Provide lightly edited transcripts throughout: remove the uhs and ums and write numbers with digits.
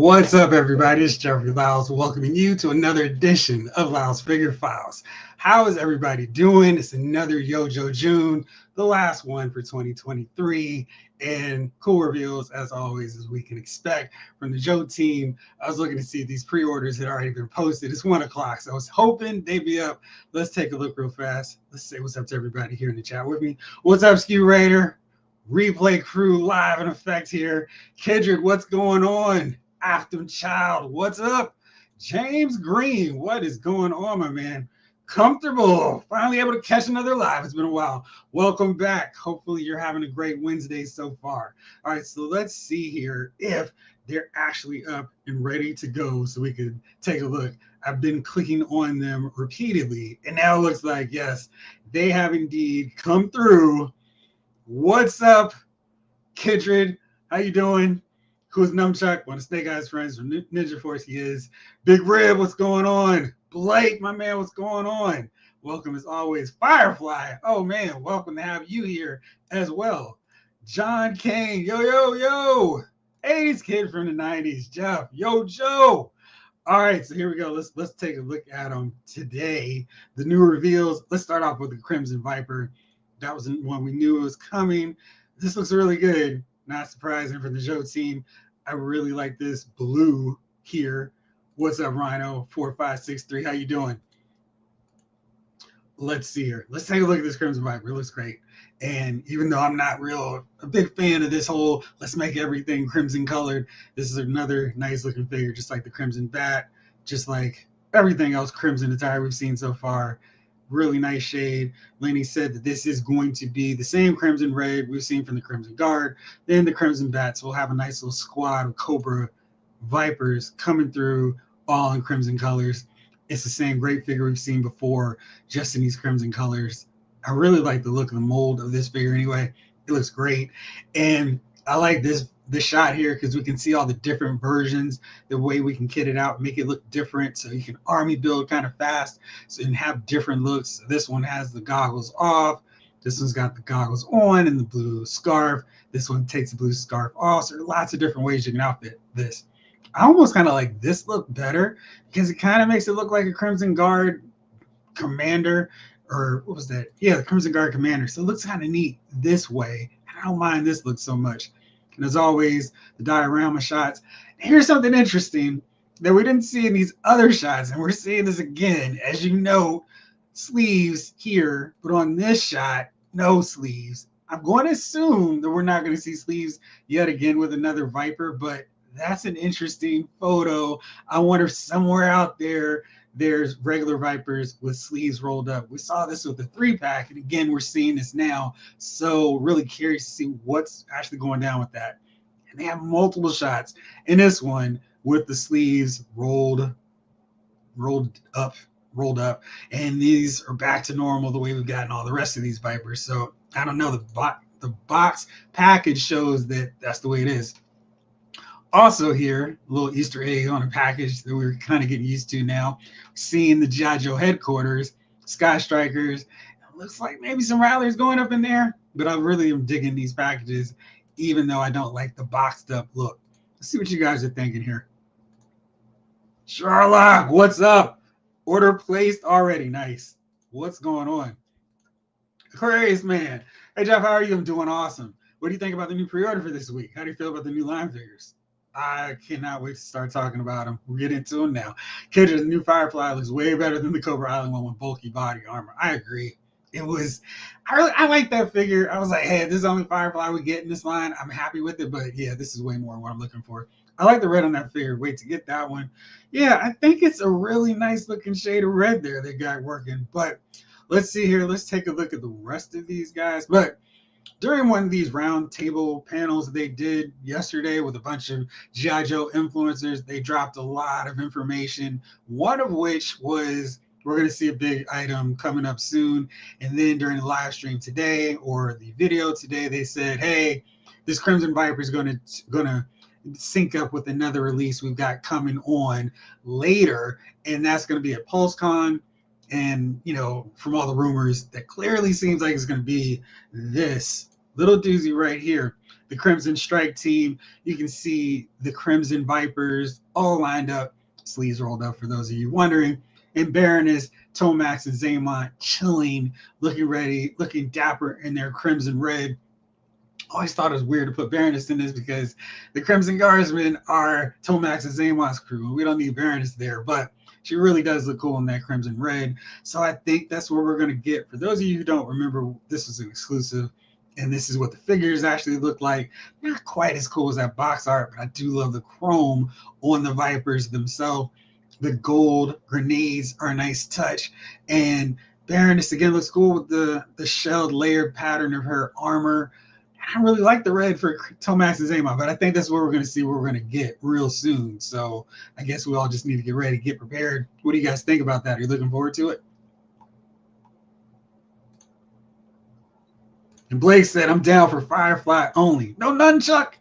What's up, everybody? It's Jeffrey Lyles welcoming you to another edition of Lyles Figure Files. How is everybody doing? It's another Yojo June, the last one for 2023, and cool reveals, as always, as we can expect from the Joe team. I was looking to see if these pre-orders had already been posted. It's 1 o'clock, so I was hoping they'd be up. Let's take a look real fast. Let's say what's up to everybody here in the chat with me. What's up, Skew Raider? Replay crew live in effect here. Kendrick, what's going on? Afton Child, what's up? James Green, what is going on, my man? Comfortable, finally able to catch another live. It's been a while. Welcome back. Hopefully you're having a great Wednesday so far. All right, so let's see here if they're actually up and ready to go so we can take a look. I've been clicking on them repeatedly, and now it looks like, yes, they have indeed come through. What's up, Kindred? How you doing? Who's Nunchuck? One of Snake Eyes friends from Ninja Force. He is. Big Rib, what's going on? Blake, my man, what's going on? Welcome as always. Firefly, oh man, welcome to have you here as well. John Kane, yo. 80s kid from the 90s. Jeff, yo, Joe. All right, so here we go. Let's take a look at them today. The new reveals. Let's start off with the Crimson Viper. That was one we knew it was coming. This looks really good. Not surprising for the Joe team. I really like this blue here. What's up, Rhino? 4563. How you doing? Let's see here. Let's take a look at this Crimson Viper. It looks great. And even though I'm not a big fan of this whole let's make everything crimson colored, this is another nice looking figure, just like the Crimson Bat, just like everything else crimson attire we've seen so far. Really nice shade. Lenny said that this is going to be the same Crimson Raid we've seen from the Crimson Guard. Then the Crimson Bats will have a nice little squad of Cobra Vipers coming through all in crimson colors. It's the same great figure we've seen before, just in these crimson colors. I really like the look of the mold of this figure anyway. It looks great. And I like this shot here because we can see all the different versions, the way we can kit it out, make it look different so you can army build kind of fast and have different looks. This one has the goggles off. This one's got the goggles on and the blue scarf. This one takes the blue scarf off. So there are lots of different ways you can outfit this. I almost kind of like this look better because it kind of makes it look like a Crimson Guard commander, or what was that? Yeah, the Crimson Guard commander. So it looks kind of neat this way. I don't mind this look so much. And as always, the diorama shots. Here's something interesting that we didn't see in these other shots, and we're seeing this again. As you know, sleeves here, but on this shot, no sleeves. I'm going to assume that we're not going to see sleeves yet again with another Viper, but that's an interesting photo. I wonder if somewhere out there, there's regular Vipers with sleeves rolled up. We saw this with the 3-pack, and again, we're seeing this now. So really curious to see what's actually going down with that. And they have multiple shots in this one with the sleeves rolled up. And these are back to normal the way we've gotten all the rest of these Vipers. So I don't know, the box package shows that that's the way it is. Also here, a little Easter egg on a package that we're kind of getting used to now. Seeing the GI Joe headquarters, Sky Strikers. It looks like maybe some Rattlers going up in there, but I really am digging these packages, even though I don't like the boxed up look. Let's see what you guys are thinking here. Sherlock, what's up? Order placed already. Nice. What's going on? Aquarius Man. Hey, Jeff, how are you? I'm doing awesome. What do you think about the new pre-order for this week? How do you feel about the new line figures? I cannot wait to start talking about them. We'll get into them now. Kendrick's new Firefly looks way better than the Cobra Island one with bulky body armor. I agree. I like that figure. I was like, hey, this is the only Firefly we get in this line. I'm happy with it, but yeah, this is way more what I'm looking for. I like the red on that figure. Wait to get that one. Yeah, I think it's a really nice looking shade of red there they got working. But let's see here. Let's take a look at the rest of these guys. But during one of these roundtable panels they did yesterday with a bunch of GI Joe influencers, they dropped a lot of information, one of which was we're going to see a big item coming up soon. And then during the live stream today, or the video today, they said, hey, this Crimson Viper is going to sync up with another release we've got coming on later, and that's going to be at PulseCon. And, you know, from all the rumors, that clearly seems like it's going to be this little doozy right here. the Crimson Strike team. You can see the Crimson Vipers all lined up, sleeves rolled up for those of you wondering. And Baroness, Tomax, and Zaymont chilling, looking ready, looking dapper in their crimson red. I always thought it was weird to put Baroness in this because the Crimson Guardsmen are Tomax and Zaymont's crew. We don't need Baroness there, but she really does look cool in that crimson red. So I think that's what we're going to get. For those of you who don't remember, this was an exclusive, and this is what the figures actually look like. Not quite as cool as that box art, but I do love the chrome on the Vipers themselves. The gold grenades are a nice touch, and Baroness again looks cool with the shelled layered pattern of her armor. I really like the red for Tomax and Zaymont, but I think that's what we're going to see, what we're going to get real soon. So I guess we all just need to get ready, get prepared. What do you guys think about that? Are you looking forward to it? And Blake said, I'm down for Firefly only. No Nunchuck.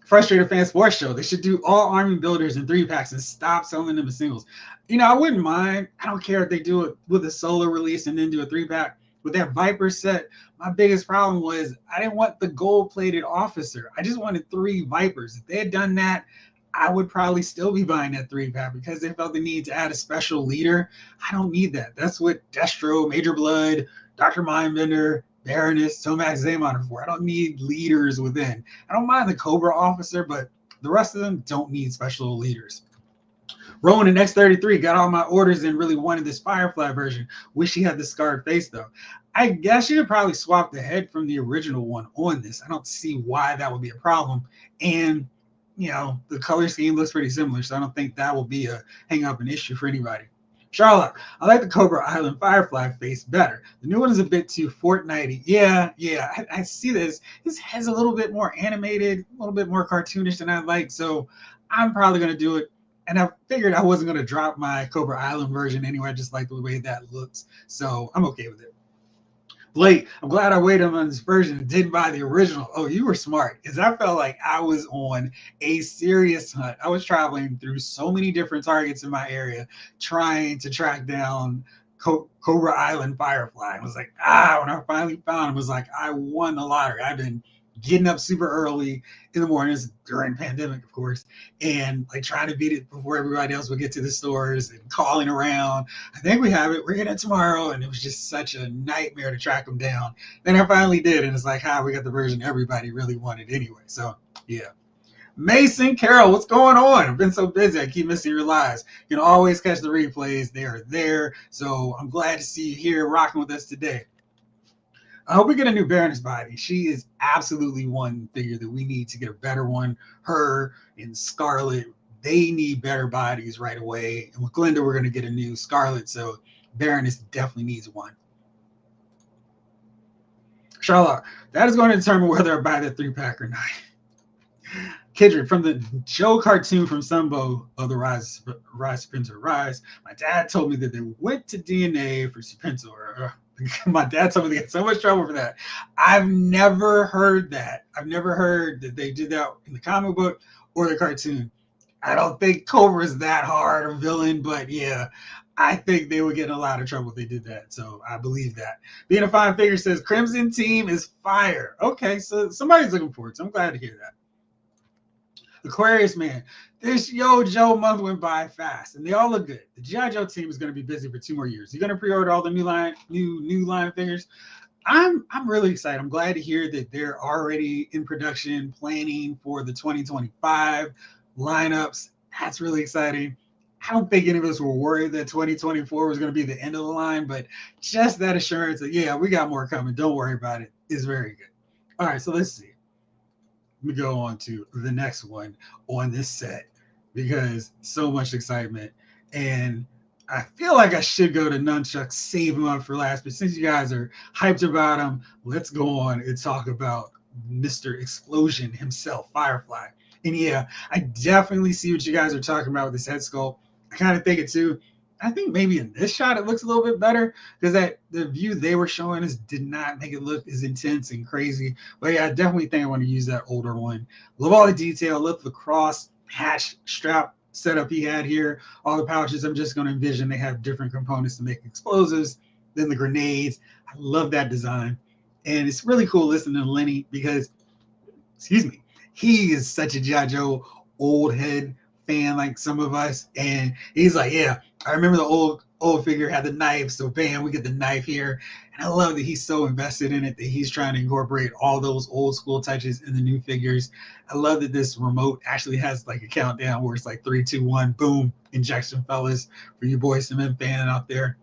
Frustrated Fan Sports Show. They should do all army builders in 3-packs and stop selling them as singles. You know, I wouldn't mind. I don't care if they do it with a solo release and then do a 3-pack. With that Viper set, my biggest problem was I didn't want the gold-plated officer. I just wanted 3 Vipers. If they had done that, I would probably still be buying that 3-pack because they felt the need to add a special leader. I don't need that. That's what Destro, Major Blood, Dr. Mindbender, Baroness, Tomax, Zaymont are for. I don't need leaders within. I don't mind the Cobra officer, but the rest of them don't need special leaders. Rowan and X33 got all my orders and really wanted this Firefly version. Wish he had the scarred face, though. I guess you could probably swap the head from the original one on this. I don't see why that would be a problem. And, you know, the color scheme looks pretty similar, so I don't think that will be a hang-up an issue for anybody. Charlotte, I like the Cobra Island Firefly face better. The new one is a bit too Fortnite-y. Yeah, I see this. His head's a little bit more animated, a little bit more cartoonish than I like, so I'm probably going to do it. And I figured I wasn't going to drop my Cobra Island version anyway. I just like the way that looks. So I'm okay with it. Blake, I'm glad I waited on this version and didn't buy the original. Oh, you were smart because I felt like I was on a serious hunt. I was traveling through so many different targets in my area trying to track down Cobra Island Firefly. I was like, when I finally found him, it was like, I won the lottery. I've been getting up super early in the mornings during the pandemic, of course, and like trying to beat it before everybody else would get to the stores and calling around. I think we have it. We're getting it tomorrow. And it was just such a nightmare to track them down. Then I finally did. And it's like, we got the version everybody really wanted anyway. So yeah. Mason Carroll, what's going on? I've been so busy. I keep missing your lives. You can always catch the replays. They are there. So I'm glad to see you here rocking with us today. I hope we get a new Baroness body. She is absolutely one figure that we need to get a better one. Her and Scarlet, they need better bodies right away. And with Glinda, we're going to get a new Scarlet. So Baroness definitely needs one. Charlotte, that is going to determine whether I buy the 3-pack or not. Kidron, from the Joe cartoon from Sunbow of the Rise, Serpentor, Rise, my dad told me that they went to DNA for Serpentor. My dad told me they get so much trouble for that. I've never heard that. I've never heard that they did that in the comic book or the cartoon. I don't think Cobra is that hard a villain, but yeah, I think they would get in a lot of trouble if they did that. So I believe that. Being a fine figure says Crimson Team is fire. Okay, so somebody's looking forward to it. I'm glad to hear that. Aquarius Man, this Yo Joe month went by fast, and they all look good. The GI Joe team is going to be busy for 2 more years. You're going to pre-order all the new line figures. I'm really excited. I'm glad to hear that they're already in production, planning for the 2025 lineups. That's really exciting. I don't think any of us were worried that 2024 was going to be the end of the line, but just that assurance that, yeah, we got more coming. Don't worry about it is very good. All right, so let's see. Let me go on to the next one on this set because so much excitement. And I feel like I should go to Nunchuck, save him up for last. But since you guys are hyped about him, let's go on and talk about Mr. Explosion himself, Firefly. And yeah, I definitely see what you guys are talking about with this head sculpt. I kind of think it too. I think maybe in this shot it looks a little bit better because that the view they were showing us did not make it look as intense and crazy. But yeah, I definitely think I want to use that older one. Love all the detail. Love the cross hatch strap setup he had here. All the pouches. I'm just going to envision they have different components to make explosives than the grenades. I love that design. And it's really cool listening to Lenny because excuse me, he is such a GI Joe old head fan like some of us, and he's like, yeah, I remember the old figure had the knife, so bam, we get the knife here. And I love that he's so invested in it that he's trying to incorporate all those old school touches in the new figures. I love that this remote actually has like a countdown where it's like 3, 2, 1, boom, injection, fellas, for you boys and men fan out there.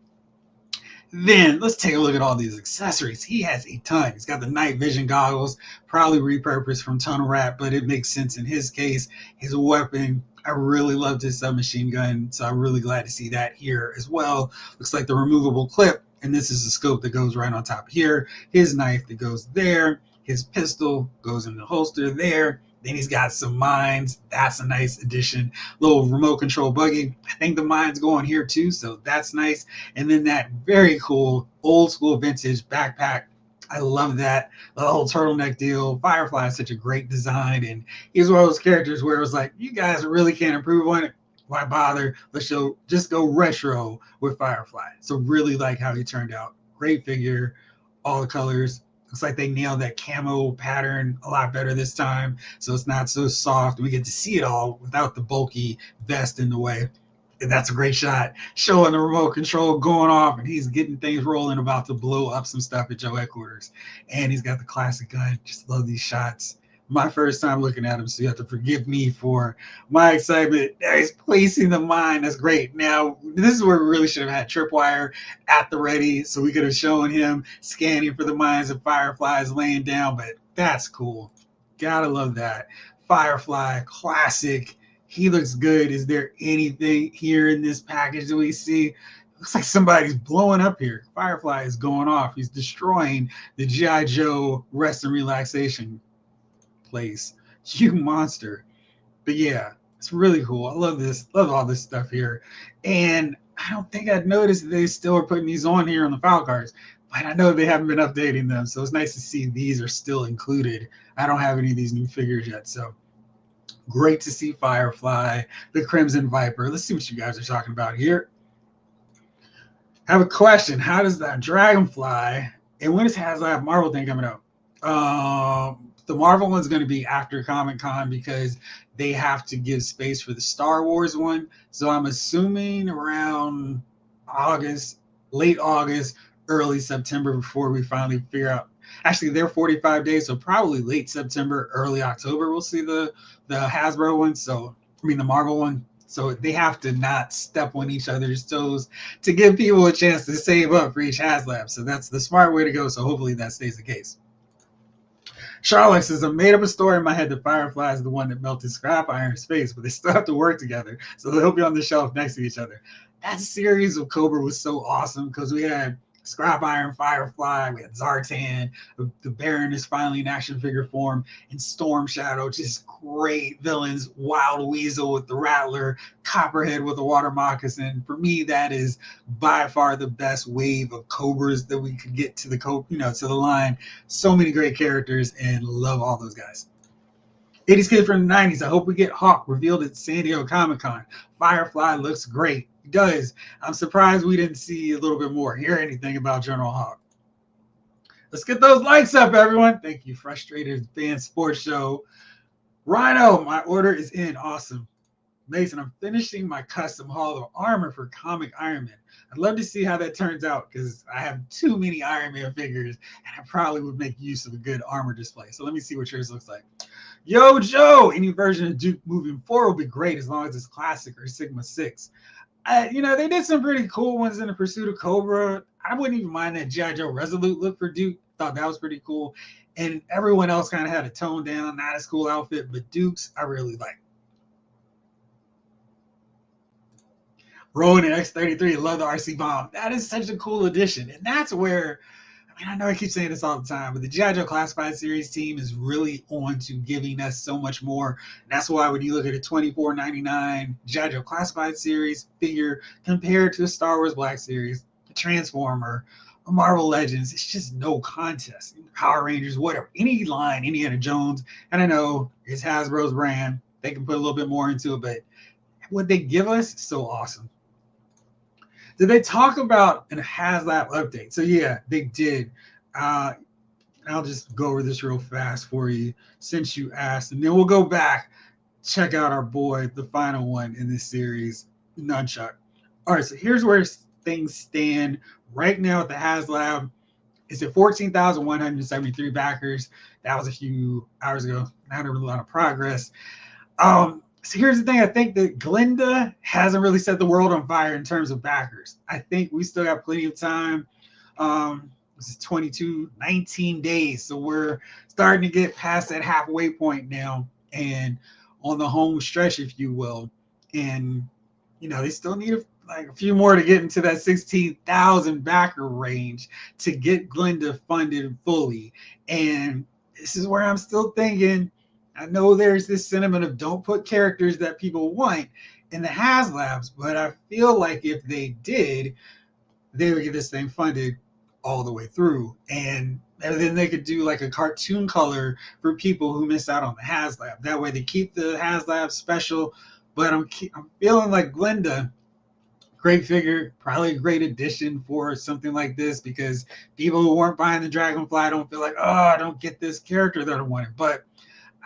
Then let's take a look at all these accessories. He has a ton. He's got the night vision goggles, probably repurposed from Tunnel Rat, but it makes sense in his case. His weapon, I really loved his submachine gun, so I'm really glad to see that here as well. Looks like the removable clip, and this is the scope that goes right on top here. His knife that goes there. His pistol goes in the holster there. Then he's got some mines. That's a nice addition. Little remote control buggy. I think the mines go on here too, so that's nice. And then that very cool old school vintage backpack. I love that. The whole turtleneck deal. Firefly is such a great design, and he's one of those characters where it was like, you guys really can't improve on it. Why bother? Just go retro with Firefly. So really like how he turned out. Great figure, all the colors. Looks like they nailed that camo pattern a lot better this time, so it's not so soft. We get to see it all without the bulky vest in the way. And that's a great shot. Showing the remote control going off, and he's getting things rolling, about to blow up some stuff at Joe headquarters. And he's got the classic gun. Just love these shots. My first time looking at him, so you have to forgive me for my excitement. He's placing the mine. That's great. Now, this is where we really should have had Tripwire at the ready, so we could have shown him scanning for the mines and Fireflies laying down, but that's cool. Gotta love that. Firefly, classic. He looks good. Is there anything here in this package that we see? Looks like somebody's blowing up here. Firefly is going off. He's destroying the GI Joe rest and relaxation place. You monster. But yeah, it's really cool. I love this. Love all this stuff here. And I don't think I'd noticed that they still are putting these on here on the file cards. But I know they haven't been updating them. So it's nice to see these are still included. I don't have any of these new figures yet. So great to see Firefly, the Crimson Viper. Let's see what you guys are talking about here. I have a question. How does that Dragonfly, and when does HasLab Marvel thing coming out? The Marvel one's going to be after Comic-Con because they have to give space for the Star Wars one. So I'm assuming around August, late August, early September before we finally figure out. Actually, they're 45 days, so probably late September, early October, we'll see the Hasbro one. So, I mean, the Marvel one. So they have to not step on each other's toes to give people a chance to save up for each HasLab. So that's the smart way to go. So hopefully that stays the case. Charlotte says, I made up a story in my head that Firefly is the one that melted scrap iron's face, but they still have to work together. So they'll be on the shelf next to each other. That series of Cobra was so awesome because we had Scrap Iron, Firefly, we had Zartan, the Baron is finally in action figure form, and Storm Shadow, just great villains. Wild Weasel with the Rattler, Copperhead with the Water Moccasin. For me, that is by far the best wave of Cobras that we could get to the to the line. So many great characters, and love all those guys. 80s kid from the 90s. I hope we get Hawk revealed at San Diego Comic-Con. Firefly looks great. He does. I'm surprised we didn't see a little bit more, hear anything about General Hawk. Let's get those likes up, everyone. Thank you, Frustrated Fan Sports Show. Rhino, my order is in. Awesome. Mason, I'm finishing my custom Hall of Armor for Comic Iron Man. I'd love to see how that turns out because I have too many Iron Man figures and I probably would make use of a good armor display. So let me see what yours looks like. Yo, Joe, any version of Duke moving forward will be great as long as it's classic or Sigma 6. They did some pretty cool ones in the Pursuit of Cobra. I wouldn't even mind that GI Joe Resolute look for Duke. Thought that was pretty cool. And everyone else kind of had a toned down, not as cool outfit, but Duke's I really like. Rowan and X33 love the RC Bomb. That is such a cool addition. And that's where, I know I keep saying this all the time, but the GI Joe Classified Series team is really on to giving us so much more. And that's why when you look at a $24.99 GI Joe Classified Series figure compared to a Star Wars Black Series, a Transformer, a Marvel Legends, it's just no contest. Power Rangers, whatever, any line, Indiana Jones, and I know it's Hasbro's brand. They can put a little bit more into it, but what they give us is so awesome. Did they talk about a HasLab update? So yeah, they did. I'll just go over this real fast for you since you asked, and then we'll go back, check out our boy, the final one in this series, Nunchuck. All right, so here's where things stand right now at the HasLab. It's at 14,173 backers. That was a few hours ago. Not a lot of progress. So here's the thing. I think that Glinda hasn't really set the world on fire in terms of backers. I think we still got plenty of time. This is 22, 19 days. So we're starting to get past that halfway point now and on the home stretch, if you will. And, they still need like a few more to get into that 16,000 backer range to get Glinda funded fully. And this is where I'm still thinking, I know there's this sentiment of don't put characters that people want in the HasLabs, but I feel like if they did, they would get this thing funded all the way through. And then they could do like a cartoon color for people who miss out on the HasLab. That way they keep the HasLab special, but I'm feeling like Glinda, great figure, probably a great addition for something like this because people who weren't buying the Dragonfly don't feel like, oh, I don't get this character that I wanted. But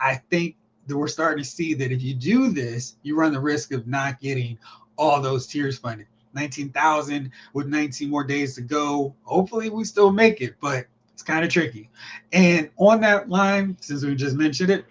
I think that we're starting to see that if you do this, you run the risk of not getting all those tiers funded. 19,000 with 19 more days to go. Hopefully we still make it, but it's kind of tricky. And on that line, since we just mentioned it,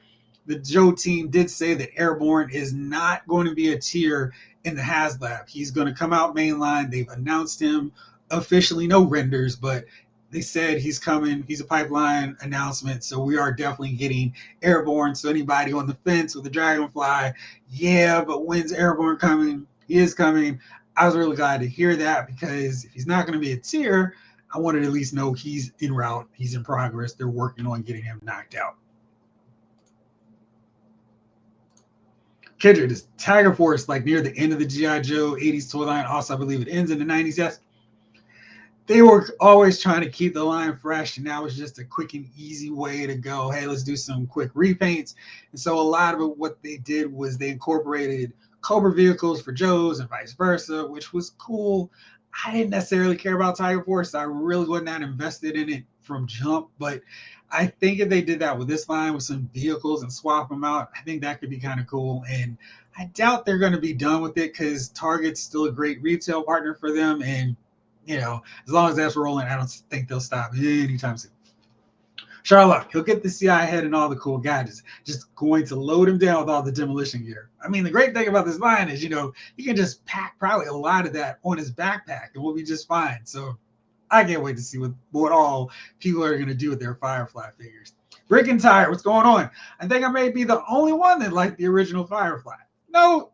the Joe team did say that Airborne is not going to be a tier in the HasLab. He's going to come out mainline. They've announced him officially, no renders, but they said he's coming. He's a pipeline announcement. So we are definitely getting Airborne. So anybody on the fence with the Dragonfly, yeah, but when's Airborne coming? He is coming. I was really glad to hear that because if he's not going to be a tier, I wanted to at least know he's en route. He's in progress. They're working on getting him knocked out. Kendrick, is Tiger Force like near the end of the GI Joe 80s toy line? Also, I believe it ends in the 90s. Yes. They were always trying to keep the line fresh, and that was just a quick and easy way to go, hey, let's do some quick repaints. And so a lot of it, what they did was they incorporated Cobra vehicles for Joes and vice versa, which was cool. I didn't necessarily care about Tiger Force. I really wasn't that invested in it from jump, but I think if they did that with this line with some vehicles and swap them out, I think that could be kind of cool. And I doubt they're going to be done with it because Target's still a great retail partner for them. And, as long as that's rolling, I don't think they'll stop anytime soon. Charlotte, he'll get the CI head and all the cool gadgets. Just going to load him down with all the demolition gear. I mean, the great thing about this line is, he can just pack probably a lot of that on his backpack and we'll be just fine. So I can't wait to see what all people are going to do with their Firefly figures. Rick and Tire, what's going on? I think I may be the only one that liked the original Firefly. No,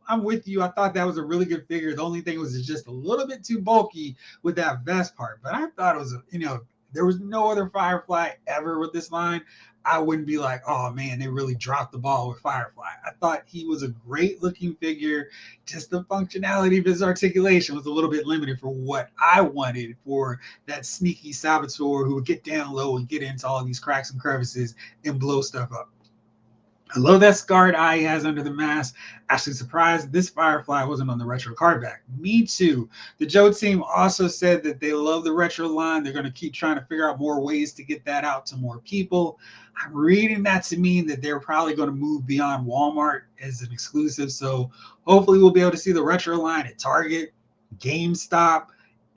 I'm with you. I thought that was a really good figure. The only thing was just a little bit too bulky with that vest part. But I thought it was, there was no other Firefly ever with this line. I wouldn't be like, oh man, they really dropped the ball with Firefly. I thought he was a great looking figure. Just the functionality of his articulation was a little bit limited for what I wanted for that sneaky saboteur who would get down low and get into all these cracks and crevices and blow stuff up. I love that scarred eye he has under the mask. Actually surprised this Firefly wasn't on the retro card back. Me too. The Joe team also said that they love the retro line. They're going to keep trying to figure out more ways to get that out to more people. I'm reading that to mean that they're probably going to move beyond Walmart as an exclusive. So hopefully we'll be able to see the retro line at Target, GameStop,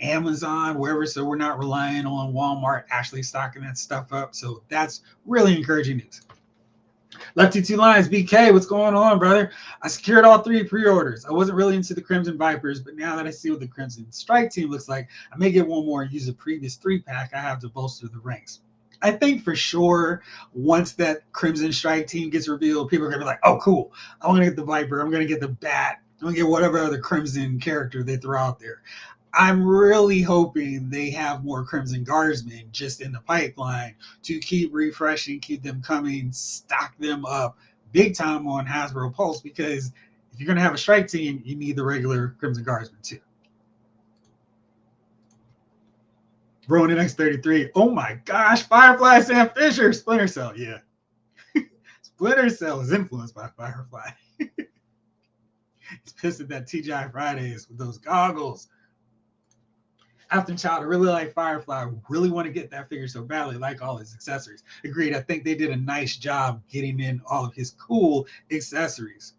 Amazon, wherever. So we're not relying on Walmart actually stocking that stuff up. So that's really encouraging news. Lefty Two Lines, BK, what's going on, brother? I secured all 3 pre-orders. I wasn't really into the Crimson Vipers, but now that I see what the Crimson Strike team looks like, I may get one more and use a previous 3-pack I have to bolster the ranks. I think for sure, once that Crimson Strike team gets revealed, people are going to be like, oh, cool. I'm going to get the Viper. I'm going to get the Bat. I'm going to get whatever other Crimson character they throw out there. I'm really hoping they have more Crimson Guardsmen just in the pipeline to keep refreshing, keep them coming, stock them up big time on Hasbro Pulse, because if you're going to have a strike team, you need the regular Crimson Guardsmen too. Ronin X33. Oh my gosh, Firefly Sam Fisher. Splinter Cell, yeah. Splinter Cell is influenced by Firefly. He's pissed at that TGI Fridays with those goggles. After Child, I really like Firefly. I really want to get that figure so badly, like all his accessories. Agreed. I think they did a nice job getting in all of his cool accessories.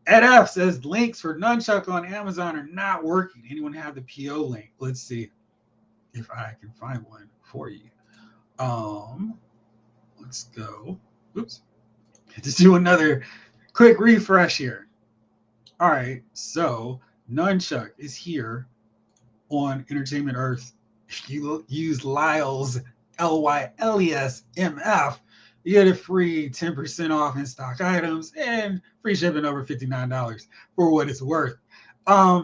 Ed F says links for Nunchuck on Amazon are not working. Anyone have the PO link? Let's see if I can find one for you. Let's go. Oops. Let's do another quick refresh here. All right, so Nunchuck is here on Entertainment Earth. If you use Lyles, LYLESMF, you get a free 10% off in stock items and free shipping over $59 for what it's worth. I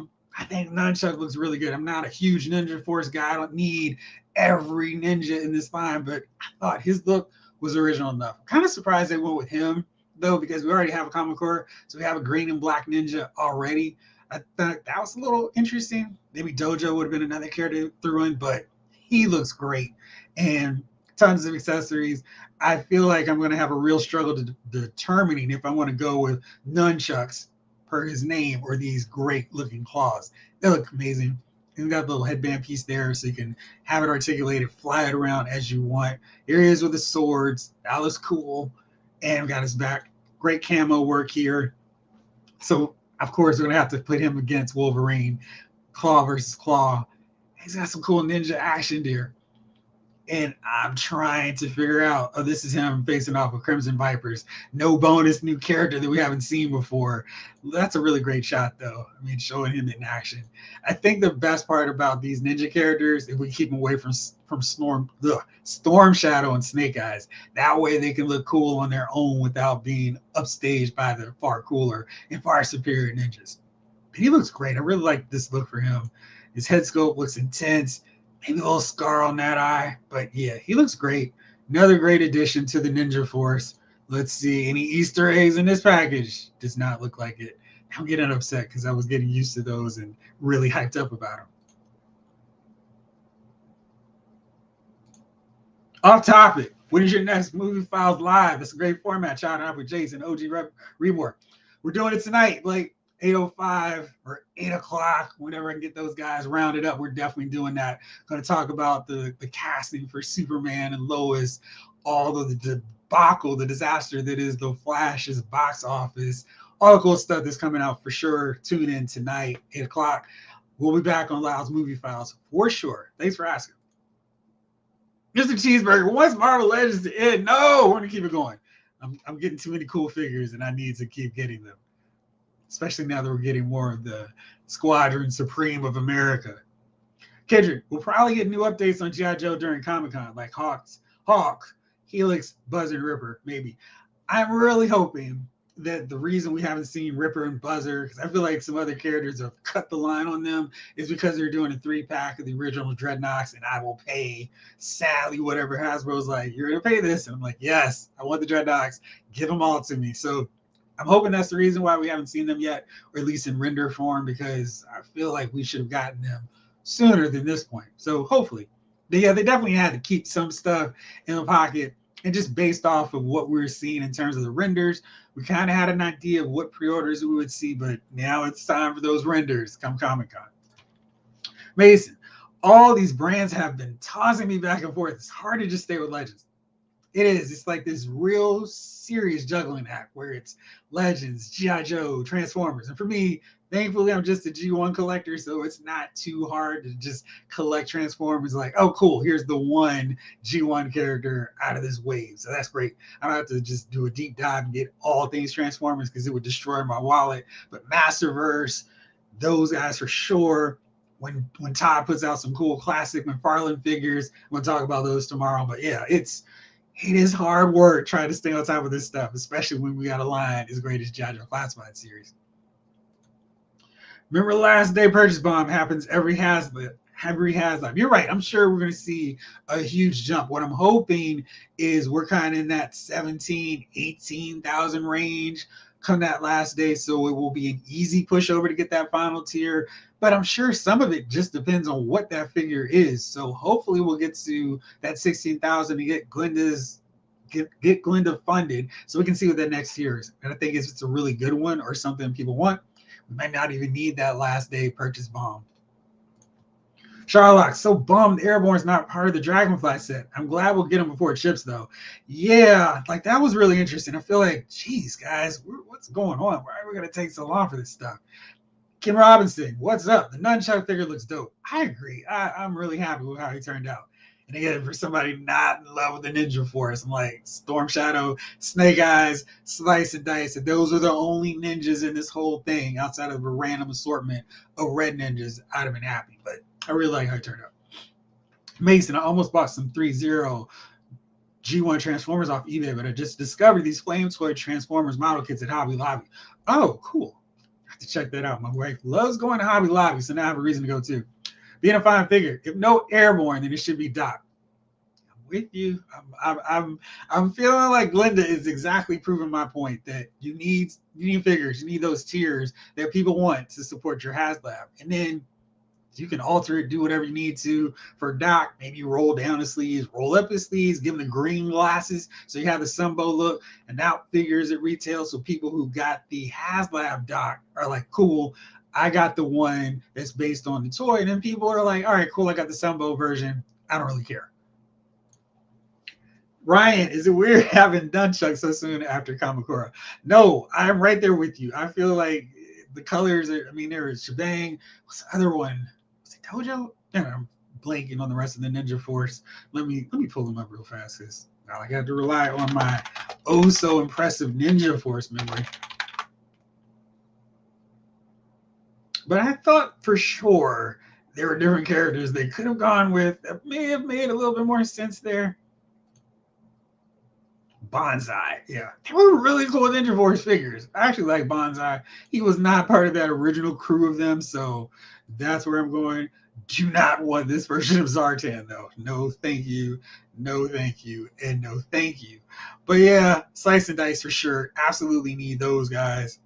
think Nunchuck looks really good. I'm not a huge Ninja Force guy. I don't need every ninja in this line, but I thought his look was original enough. I'm kind of surprised they went with him, though, because we already have a Common Core, so we have a green and black ninja already. I thought that was a little interesting. Maybe Dojo would have been another character through in, but he looks great. And tons of accessories. I feel like I'm going to have a real struggle determining if I want to go with nunchucks per his name or these great looking claws. They look amazing. And got the little headband piece there so you can have it articulated, fly it around as you want. Here he is with the swords. That looks cool. And we got his back. Great camo work here. So, of course, we're going to have to put him against Wolverine, claw versus claw. He's got some cool ninja action there. And I'm trying to figure out, oh, this is him facing off with Crimson Vipers. No bonus new character that we haven't seen before. That's a really great shot, though. I mean, showing him in action. I think the best part about these ninja characters, if we keep them away from Storm Shadow and Snake Eyes, that way they can look cool on their own without being upstaged by the far cooler and far superior ninjas. But he looks great. I really like this look for him. His head sculpt looks intense. Maybe a little scar on that eye, but yeah, he looks great. Another great addition to the Ninja Force. Let's see, any Easter eggs in this package? Does not look like it. I'm getting upset because I was getting used to those and really hyped up about them. Off topic. When is your next Movie Files Live? It's a great format. Shout out with Jason, OG Remore. We're doing it tonight, Blake. 8:05 or 8 o'clock, whenever I can get those guys rounded up, we're definitely doing that. Going to talk about the casting for Superman and Lois, all of the debacle, the disaster that is the Flash's box office, all the cool stuff that's coming out for sure. Tune in tonight, 8 o'clock. We'll be back on Lyle's Movie Files for sure. Thanks for asking. Mr. Cheeseburger, once Marvel Legends to end? No, we're going to keep it going. I'm getting too many cool figures, and I need to keep getting them. Especially now that we're getting more of the Squadron Supreme of America. Kendrick, we'll probably get new updates on GI Joe during Comic-Con, like Hawk, Helix, Buzzer, and Ripper, maybe. I'm really hoping that the reason we haven't seen Ripper and Buzzer, because I feel like some other characters have cut the line on them, is because they're doing a 3-pack of the original Dreadnoks, and I will pay, sadly, whatever Hasbro's like, you're going to pay this. And I'm like, yes, I want the Dreadnoks. Give them all to me. So I'm hoping that's the reason why we haven't seen them yet, or at least in render form, because I feel like we should have gotten them sooner than this point. So hopefully. But yeah, they definitely had to keep some stuff in the pocket. And just based off of what we were seeing in terms of the renders, we kind of had an idea of what pre-orders we would see, but now it's time for those renders come Comic-Con. Mason, all these brands have been tossing me back and forth. It's hard to just stay with Legends. It is. It's like this real serious juggling act where it's Legends, G.I. Joe, Transformers. And for me, thankfully, I'm just a G1 collector, so it's not too hard to just collect Transformers like, oh, cool, here's the one G1 character out of this wave. So that's great. I don't have to just do a deep dive and get all things Transformers because it would destroy my wallet. But Masterverse, those guys for sure. When Todd puts out some cool classic McFarlane figures, I'm going to talk about those tomorrow. But yeah, it is hard work trying to stay on top of this stuff, especially when we got a line as great as GI Joe Classified series. Remember, last day purchase bomb happens every HasLab. You're right. I'm sure we're going to see a huge jump. What I'm hoping is we're kind of in that 17, 18,000 range come that last day. So it will be an easy pushover to get that final tier. But I'm sure some of it just depends on what that figure is. So hopefully we'll get to that 16,000 to get Glinda funded so we can see what that next tier is. And I think it's a really good one or something people want, we might not even need that last day purchase bomb. Sharlock, so bummed Airborne's not part of the Dragonfly set. I'm glad we'll get him before it ships, though. Yeah, like that was really interesting. I feel like, geez, guys, what's going on? Why are we going to take so long for this stuff? Ken Robinson, what's up? The Nunchuck figure looks dope. I agree. I'm really happy with how he turned out. And again, for somebody not in love with the Ninja Force, I'm like Storm Shadow, Snake Eyes, Slice and Dice. And those are the only ninjas in this whole thing outside of a random assortment of red ninjas. I'd have been happy, but I really like how it turned out. Mason, I almost bought some 3-0 G1 Transformers off eBay, but I just discovered these Flame Toy Transformers model kits at Hobby Lobby. Oh, cool. I have to check that out. My wife loves going to Hobby Lobby, so now I have a reason to go too. Being a fine figure, if no Airborne, then it should be Doc. I'm with you. I'm feeling like Glenda is exactly proving my point that you need figures, you need those tiers that people want to support your HasLab, and then you can alter it, do whatever you need to. For Doc, maybe roll down his sleeves, roll up his sleeves, give him the green glasses so you have the Sunbow look, and now figures at retail. So people who got the HasLab Doc are like, cool, I got the one that's based on the toy. And then people are like, all right, cool, I got the Sunbow version. I don't really care. Ryan, is it weird having Nunchuck so soon after Kamakura? No, I'm right there with you. I feel like the colors are, I mean, there is Shebang. What's the other one? Dojo? Yeah, I'm blanking on the rest of the Ninja Force. Let me pull them up real fast because now I got to rely on my oh so impressive Ninja Force memory. But I thought for sure there were different characters they could have gone with that may have made a little bit more sense there. Bonsai, yeah. They were really cool Ninja Force figures. I actually like Bonsai. He was not part of that original crew of them, so that's where I'm going. Do not want this version of Zartan, though. No, thank you. No, thank you. And no, thank you. But yeah, Slice and Dice for sure. Absolutely need those guys.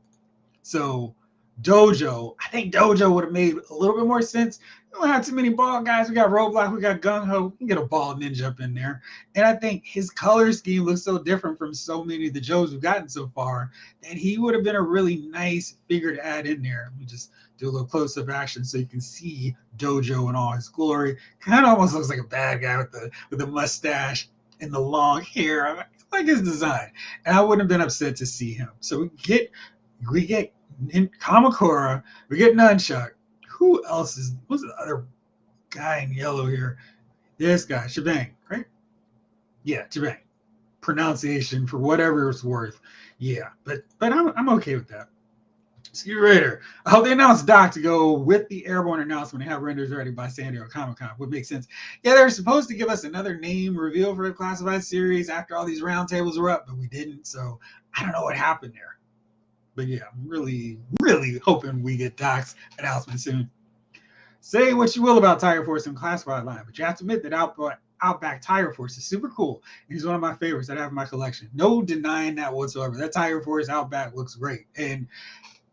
So Dojo, I think Dojo would have made a little bit more sense. We don't have too many ball guys. We got Roadblock, we got Gung Ho. We can get a ball ninja up in there. And I think his color scheme looks so different from so many of the Joes we've gotten so far that he would have been a really nice figure to add in there. Let me just do a little close-up action so you can see Dojo in all his glory. Kind of almost looks like a bad guy with the mustache and the long hair. I like his design. And I wouldn't have been upset to see him. So we get Kamakura, we get Nunchuck. Who else what's the other guy in yellow here? This guy, Shebang, right? Yeah, Shebang. Pronunciation for whatever it's worth. Yeah, but I'm okay with that. See you later. I hope they announced Doc to go with the Airborne announcement and have renders ready by San Diego Comic-Con. Would make sense. Yeah, they're supposed to give us another name reveal for the classified series after all these roundtables were up, but we didn't. So I don't know what happened there. But yeah, I'm really, really hoping we get Doc's announcement soon. Say what you will about Tiger Force and classified line, but you have to admit that Outback Tiger Force is super cool. He's one of my favorites that I have in my collection. No denying that whatsoever. That Tiger Force Outback looks great. And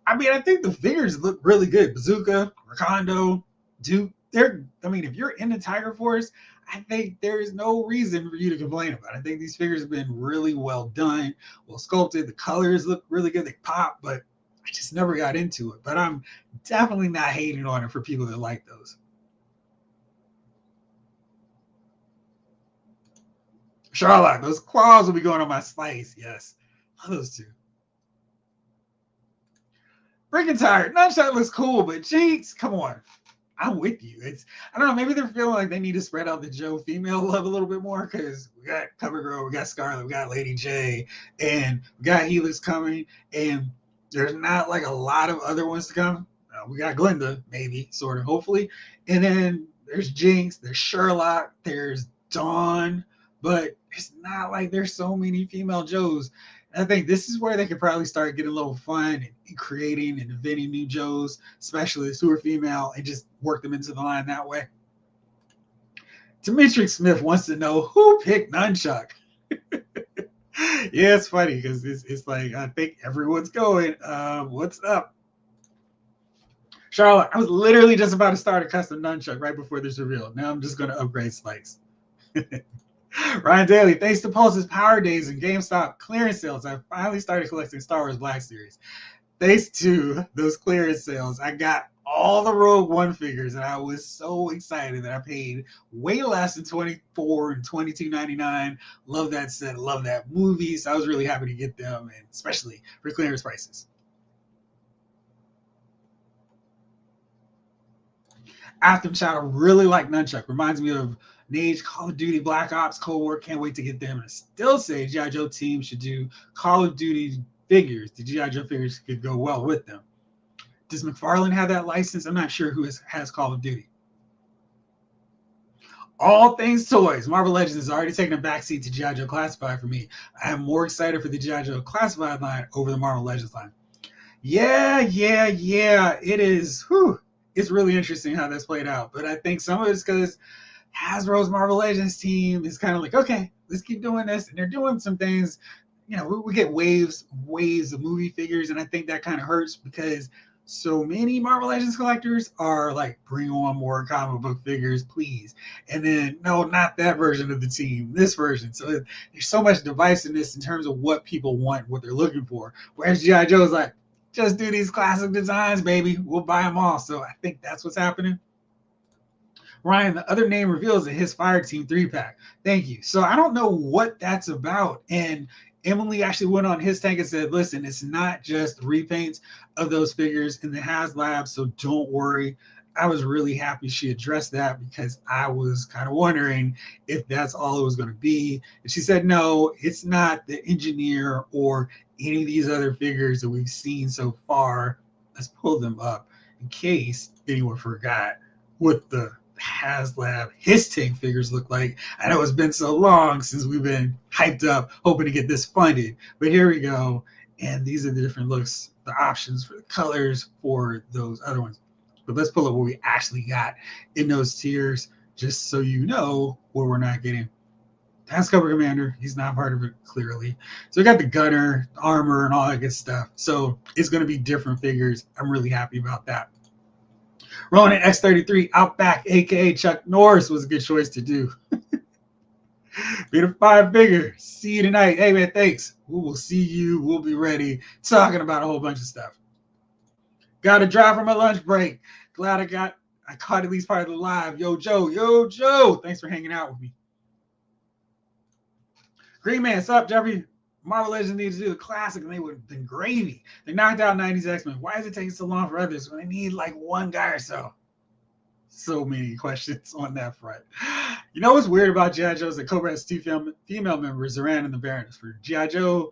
I mean, I think the figures look really good. Bazooka, Rakondo, Duke. If you're into Tiger Force, I think there is no reason for you to complain about it. I think these figures have been really well done, well sculpted. The colors look really good. They pop, but I just never got into it. But I'm definitely not hating on it for people that like those. Sherlock, those claws will be going on my slice. Yes, love those two. Freaking tired. Nunchuck looks cool, but jeez, come on. I'm with you. I don't know, maybe they're feeling like they need to spread out the Joe female love a little bit more because we got CoverGirl, we got Scarlet, we got Lady J, and we got Helix coming, and there's not like a lot of other ones to come. We got Glenda, maybe, sort of, hopefully. And then there's Jinx, there's Sherlock, there's Dawn, but it's not like there's so many female Joes. I think this is where they could probably start getting a little fun and creating and inventing new Joes, specialists who are female, and just work them into the line that way. Demetric Smith wants to know who picked Nunchuck. Yeah, it's funny because it's like I think everyone's going. What's up? Charlotte, I was literally just about to start a custom Nunchuck right before this reveal. Now I'm just going to upgrade Spikes. Ryan Daly, thanks to Pulse's Power Days and GameStop clearance sales, I finally started collecting Star Wars Black Series. Thanks to those clearance sales, I got all the Rogue One figures, and I was so excited that I paid way less than $24 and $22.99. Love that set, love that movie, so I was really happy to get them, and especially for clearance prices. After Child, I really like Nunchuck. Reminds me of Nage, Call of Duty, Black Ops, Cold War. Can't wait to get them. And I still say GI Joe team should do Call of Duty figures. The GI Joe figures could go well with them. Does McFarlane have that license? I'm not sure who has Call of Duty. All things toys. Marvel Legends has already taken a backseat to GI Joe Classified for me. I am more excited for the GI Joe Classified line over the Marvel Legends line. Yeah. It is. Whew. It's really interesting how that's played out. But I think some of it's because Hasbro's Marvel Legends team is kind of like, okay, let's keep doing this. And they're doing some things. You know, we get waves of movie figures. And I think that kind of hurts because so many Marvel Legends collectors are like, bring on more comic book figures, please. And then, no, not that version of the team, this version. So there's so much divisiveness in terms of what people want, what they're looking for. Whereas G.I. Joe is like, just do these classic designs, baby. We'll buy them all. So I think that's what's happening. Ryan, the other name reveals a His Fire Team 3-pack. Thank you. So I don't know what that's about. And Emily actually went on His Tank and said, listen, it's not just repaints of those figures in the HasLab, so don't worry. I was really happy she addressed that because I was kind of wondering if that's all it was going to be. And she said, no, it's not the engineer or any of these other figures that we've seen so far. Let's pull them up in case anyone forgot what the HasLab His Tank figures look like. I know it's been so long since we've been hyped up hoping to get this funded, but here we go. And these are the different looks, the options for the colors for those other ones. But let's pull up what we actually got in those tiers just so you know what we're not getting. That's Cobra Commander. He's not part of it, clearly. So we got the gunner, the armor, and all that good stuff. So it's going to be different figures. I'm really happy about that. Ronin X33 Outback, a.k.a. Chuck Norris, was a good choice to do. Be the 5 figure. See you tonight. Hey, man, thanks. We will see you. We'll be ready talking about a whole bunch of stuff. Got to drive for my lunch break. Glad I caught at least part of the live. Yo, Joe. Thanks for hanging out with me. Green Man, what's up, Jeffrey? Marvel Legends needs to do the classic, and they would have been gravy. They knocked out 90s X-Men. Why is it taking so long for others when they need like one guy or so? So many questions on that front. You know what's weird about G.I. Joe is that Cobra has 2 female members, Zoran and the Baroness. For G.I. Joe,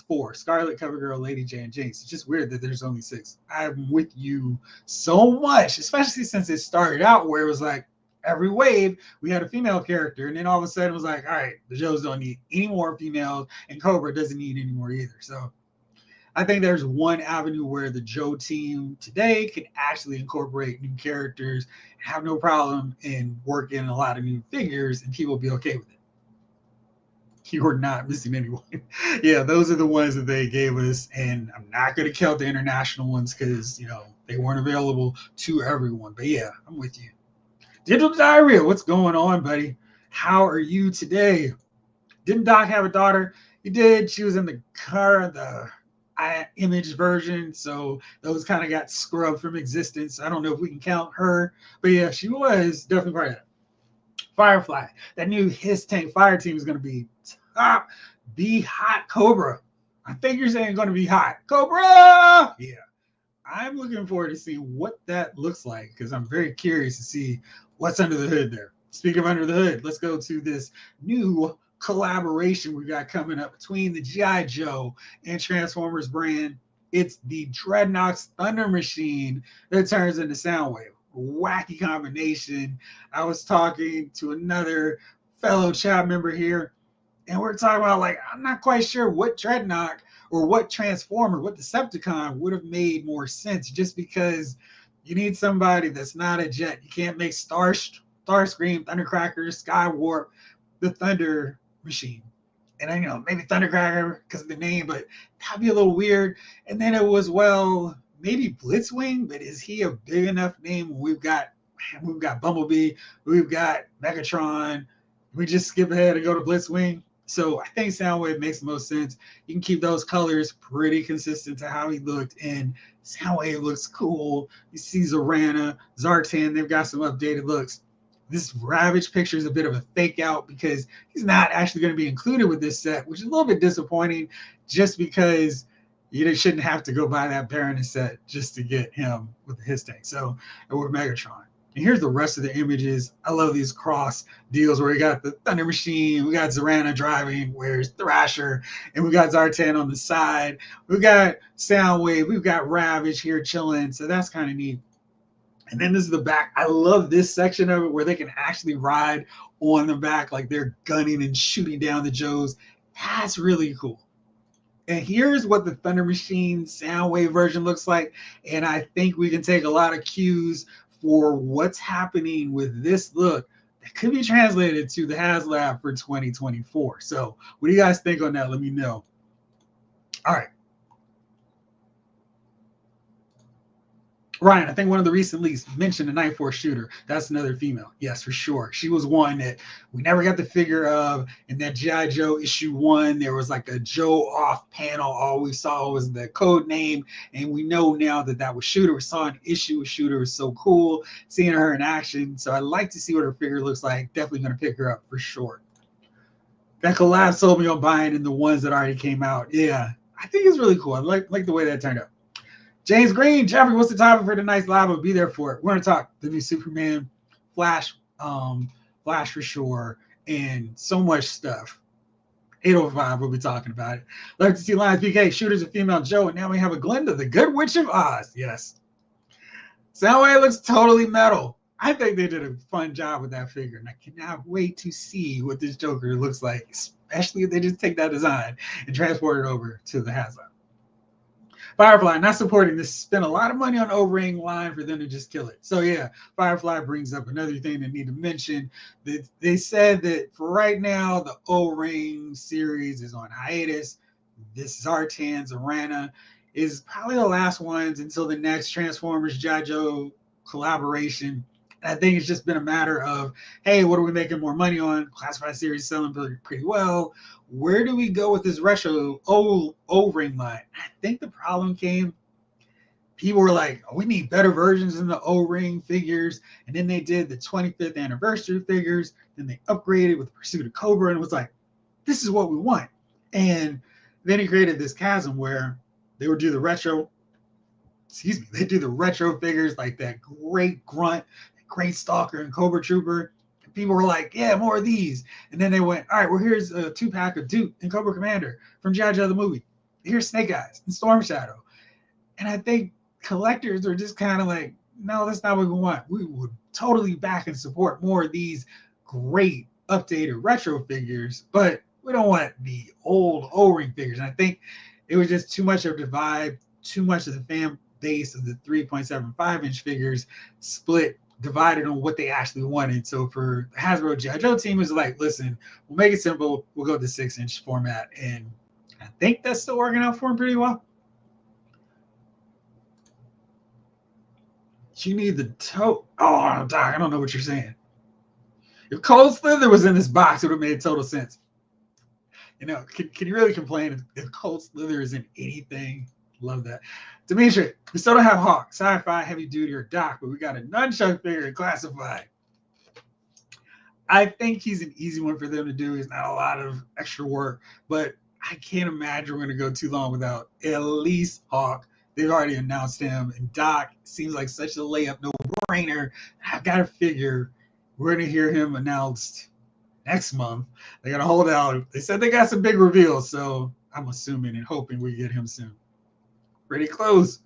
4, Scarlet, CoverGirl, Lady J, and Jinx. It's just weird that there's only 6. I'm with you so much, especially since it started out where it was like, every wave, we had a female character, and then all of a sudden it was like, all right, the Joes don't need any more females, and Cobra doesn't need any more either. So I think there's one avenue where the Joe team today can actually incorporate new characters, have no problem in working a lot of new figures, and people will be okay with it. You're not missing anyone. Yeah, those are the ones that they gave us, and I'm not going to count the international ones because, you know, they weren't available to everyone. But yeah, I'm with you. Digital Diarrhea, what's going on, buddy? How are you today? Didn't Doc have a daughter? He did. She was in the car, the image version, so those kind of got scrubbed from existence. I don't know if we can count her, but yeah, she was definitely part of that. Firefly, that new His Tank Fire Team is going to be top. Be hot, Cobra. I think you're saying going to be hot. Cobra! Yeah. I'm looking forward to seeing what that looks like because I'm very curious to see what's under the hood there. Speaking of under the hood, let's go to this new collaboration we got coming up between the GI Joe and Transformers brand. It's the Dreadnoks Thunder Machine that turns into Soundwave. Wacky combination. I was talking to another fellow chat member here, and we're talking about, like, I'm not quite sure what Dreadnought or what Transformer, what Decepticon would have made more sense, just because you need somebody that's not a jet. You can't make Starscream, Thundercracker, Skywarp, the Thunder Machine. And I know maybe Thundercracker because of the name, but that'd be a little weird. And then it was, well, maybe Blitzwing, but is he a big enough name? We've got Bumblebee, we've got Megatron. We just skip ahead and go to Blitzwing. So I think Soundwave makes the most sense. You can keep those colors pretty consistent to how he looked, and Soundwave looks cool. You see Zorana, Zartan, they've got some updated looks. This Ravage picture is a bit of a fake out because he's not actually going to be included with this set, which is a little bit disappointing just because you shouldn't have to go buy that Baroness set just to get him with his tank. So, and with Megatron. And here's the rest of the images. I love these cross deals where we got the Thunder Machine, we got Zorana driving, where's Thrasher, and we got Zartan on the side. We got Soundwave, we've got Ravage here chilling. So that's kind of neat. And then this is the back. I love this section of it where they can actually ride on the back like they're gunning and shooting down the Joes. That's really cool. And here's what the Thunder Machine Soundwave version looks like. And I think we can take a lot of cues for what's happening with this look that could be translated to the HasLab for 2024. So what do you guys think on that? Let me know. All right. Ryan, I think one of the recent leaks mentioned a Night Force shooter. That's another female. Yes, for sure. She was one that we never got the figure of. In that GI Joe issue 1, there was like a Joe off panel. All we saw was the code name, and we know now that that was Shooter. We saw an issue with Shooter. It was so cool seeing her in action. So I'd like to see what her figure looks like. Definitely going to pick her up for sure. That collab sold me on buying in the ones that already came out. Yeah, I think it's really cool. I like the way that turned out. James Green, Jeffrey, what's the topic for tonight's live? I'll be there for it. We're going to talk the new Superman, Flash, Flash for sure, and so much stuff. 805, we'll be talking about it. Love to see Lions PK, Shooter's a female Joe, and now we have a Glinda, the Good Witch of Oz. Yes. Soundwave looks totally metal. I think they did a fun job with that figure, and I cannot wait to see what this Joker looks like, especially if they just take that design and transport it over to the HasLab. Firefly, not supporting this. Spent a lot of money on O-ring line for them to just kill it. So yeah, Firefly brings up another thing they need to mention. That they said that for right now, the O-ring series is on hiatus. This Zartan Zorana is probably the last ones until the next Transformers GI Joe collaboration. I think it's just been a matter of, hey, what are we making more money on? Classified series selling pretty well. Where do we go with this retro O-ring line? I think the problem came, people were like, oh, we need better versions in the O-ring figures. And then they did the 25th anniversary figures. Then they upgraded with Pursuit of Cobra and it was like, this is what we want. And then he created this chasm where they would do the retro, they do the retro figures like that great Grunt, Great Stalker, and Cobra Trooper. And people were like, yeah, more of these. And then they went, all right, well, here's a 2-pack of Duke and Cobra Commander from GI Joe the movie. Here's Snake Eyes and Storm Shadow. And I think collectors are just kind of like, no, that's not what we want. We would totally back and support more of these great updated retro figures, but we don't want the old O-ring figures. And I think it was just too much of a divide, too much of the fan base of the 3.75-inch figures divided on what they actually wanted. So for the Hasbro GI Joe team, it was like, listen, we'll make it simple. We'll go to the 6-inch format. And I think that's still working out for them pretty well. You need the toe. Oh, Doc, I don't know what you're saying. If Cold Slither was in this box, it would have made total sense. You know, can you really complain if Cold Slither is in anything? Love that. Dimitri, we still don't have Hawk, Sci-Fi, Heavy Duty, or Doc, but we got a Nunchuck figure classified. I think he's an easy one for them to do. He's not a lot of extra work, but I can't imagine we're going to go too long without at least Hawk. They've already announced him, and Doc seems like such a layup, no-brainer. I've got to figure we're going to hear him announced next month. They got to hold out. They said they got some big reveals, so I'm assuming and hoping we get him soon. Pretty close.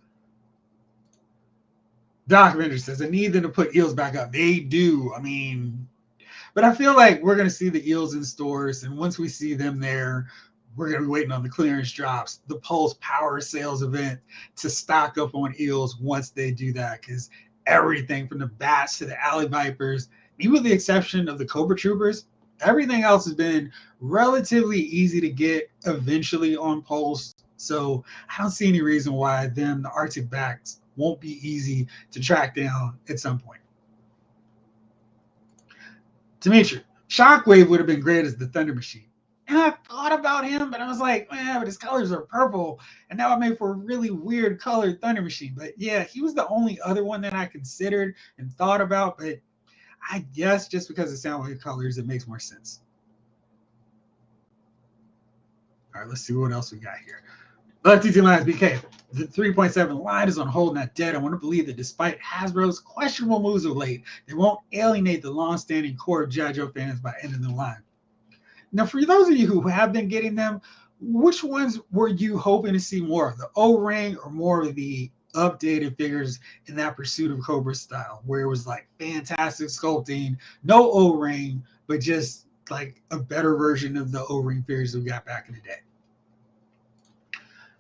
Doc Vendor says, I need them to put eels back up. They do. I mean, but I feel like we're going to see the eels in stores, and once we see them there, we're going to be waiting on the clearance drops, the Pulse Power Sales event to stock up on eels once they do that, because everything from the Bats to the Alley Vipers, even with the exception of the Cobra Troopers, everything else has been relatively easy to get eventually on Pulse. So I don't see any reason why the Arctic Bats won't be easy to track down at some point. Dimitri, Shockwave would have been great as the Thunder Machine. And I thought about him, but I was like, man, but his colors are purple. And that would make for a really weird colored Thunder Machine. But yeah, he was the only other one that I considered and thought about. But I guess just because of Soundwave colors, it makes more sense. All right, let's see what else we got here. TT Lions BK. The 3.7 line is on hold, not dead. I want to believe that despite Hasbro's questionable moves of late, they won't alienate the long-standing core of GI Joe fans by ending the line. Now, for those of you who have been getting them, which ones were you hoping to see more of, the O-ring or more of the updated figures in that Pursuit of Cobra style, where it was like fantastic sculpting, no O-ring, but just like a better version of the O-ring figures we got back in the day?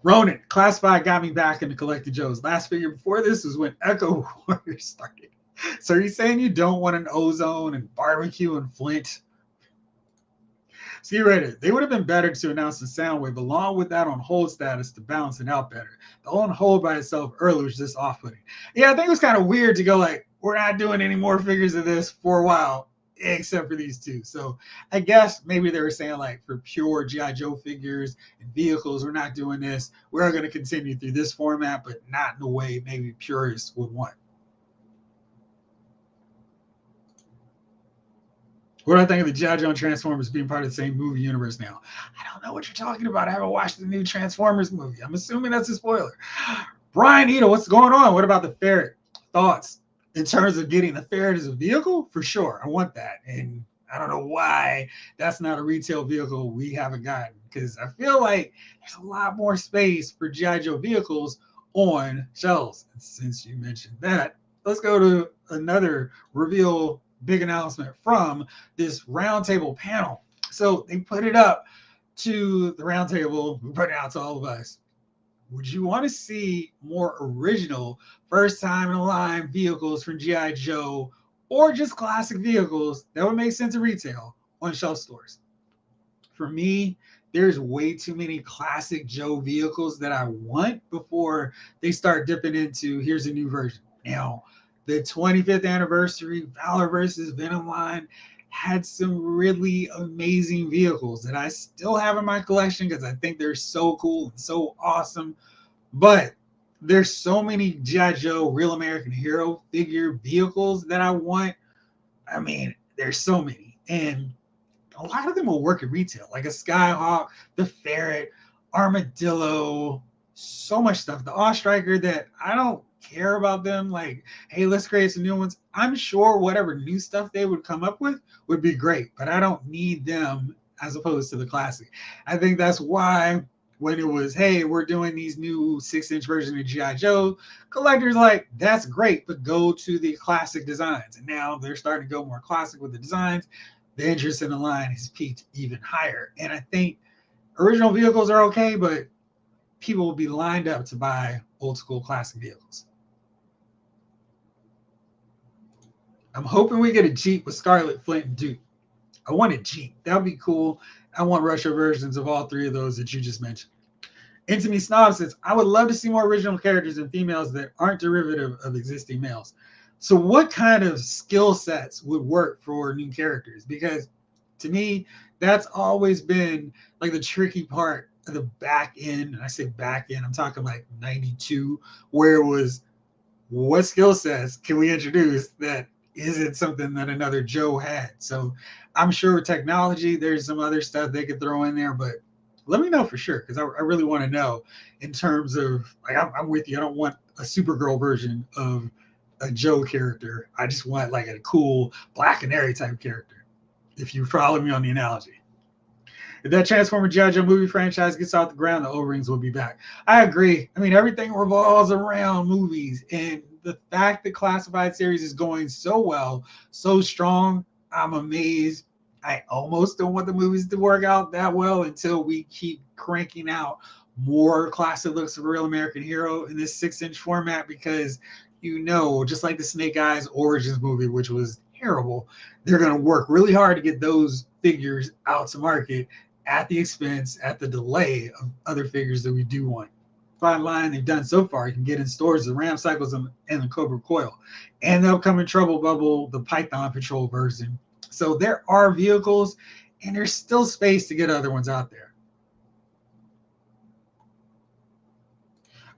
Ronan, Classified got me back into Collected Joes. Last figure before this was when Echo Warriors started. So are you saying you don't want an Ozone and Barbecue and Flint? Ski Raider, they would have been better to announce the Soundwave along with that on hold status to balance it out better. The on hold by itself earlier was just off-putting. Yeah, I think it was kind of weird to go like, we're not doing any more figures of this for a while, except for these two. So I guess maybe they were saying like for pure GI Joe figures and vehicles, we're not doing this. We're going to continue through this format, but not in the way maybe purists would want. What do I think of the GI Joe and Transformers being part of the same movie universe now? I don't know what you're talking about. I haven't watched the new Transformers movie. I'm assuming that's a spoiler. Brian Ito, what's going on? What about the ferret? Thoughts in terms of getting the ferret as a vehicle? For sure. I want that. And I don't know why that's not a retail vehicle we haven't gotten, because I feel like there's a lot more space for GI Joe vehicles on shelves. And since you mentioned that, let's go to another reveal big announcement from this Roundtable panel. So they put it up to the Roundtable, we put it out to all of us. Would you want to see more original first time in line vehicles from GI Joe, or just classic vehicles that would make sense in retail on shelf stores? For me, there's way too many classic Joe vehicles that I want before they start dipping into here's a new version. Now, the 25th anniversary Valor versus Venom line had some really amazing vehicles that I still have in my collection because I think they're so cool and so awesome. But there's so many GI Joe Real American Hero figure vehicles that I want. I mean, there's so many. And a lot of them will work at retail, like a Skyhawk, the Ferret, Armadillo, so much stuff. The Ostriker that I don't care about them. Like, hey, let's create some new ones. I'm sure whatever new stuff they would come up with would be great, but I don't need them as opposed to the classic. I think that's why when it was, hey, we're doing these new 6-inch version of G.I. Joe, collectors like, that's great, but go to the classic designs. And now they're starting to go more classic with the designs. The interest in the line has peaked even higher. And I think original vehicles are okay, but people will be lined up to buy old school classic vehicles. I'm hoping we get a Jeep with Scarlet, Flint, and Duke. I want a Jeep. That would be cool. I want retro versions of all three of those that you just mentioned. Into Me Snob says, I would love to see more original characters and females that aren't derivative of existing males. So what kind of skill sets would work for new characters? Because to me, that's always been like the tricky part of the back end. And I say back end, I'm talking like 92, where it was, what skill sets can we introduce that isn't something that another Joe had? So I'm sure with technology, there's some other stuff they could throw in there, but let me know for sure, because I really want to know in terms of, like, I'm with you. I don't want a Supergirl version of a Joe character. I just want like a cool Black Canary type character, if you follow me on the analogy. If that Transformer G.I. Joe movie franchise gets off the ground, the O-rings will be back. I agree. I mean, everything revolves around movies, and the fact that Classified series is going so well, so strong, I'm amazed. I almost don't want the movies to work out that well until we keep cranking out more classic looks of a Real American Hero in this 6-inch format, because just like the Snake Eyes Origins movie, which was terrible, they're going to work really hard to get those figures out to market at the expense, at the delay of other figures that we do want. Fine line they've done so far, you can get in stores the Ram Cycles and the Cobra Coil, and the upcoming Trouble Bubble, the Python Patrol version. So there are vehicles, and there's still space to get other ones out there.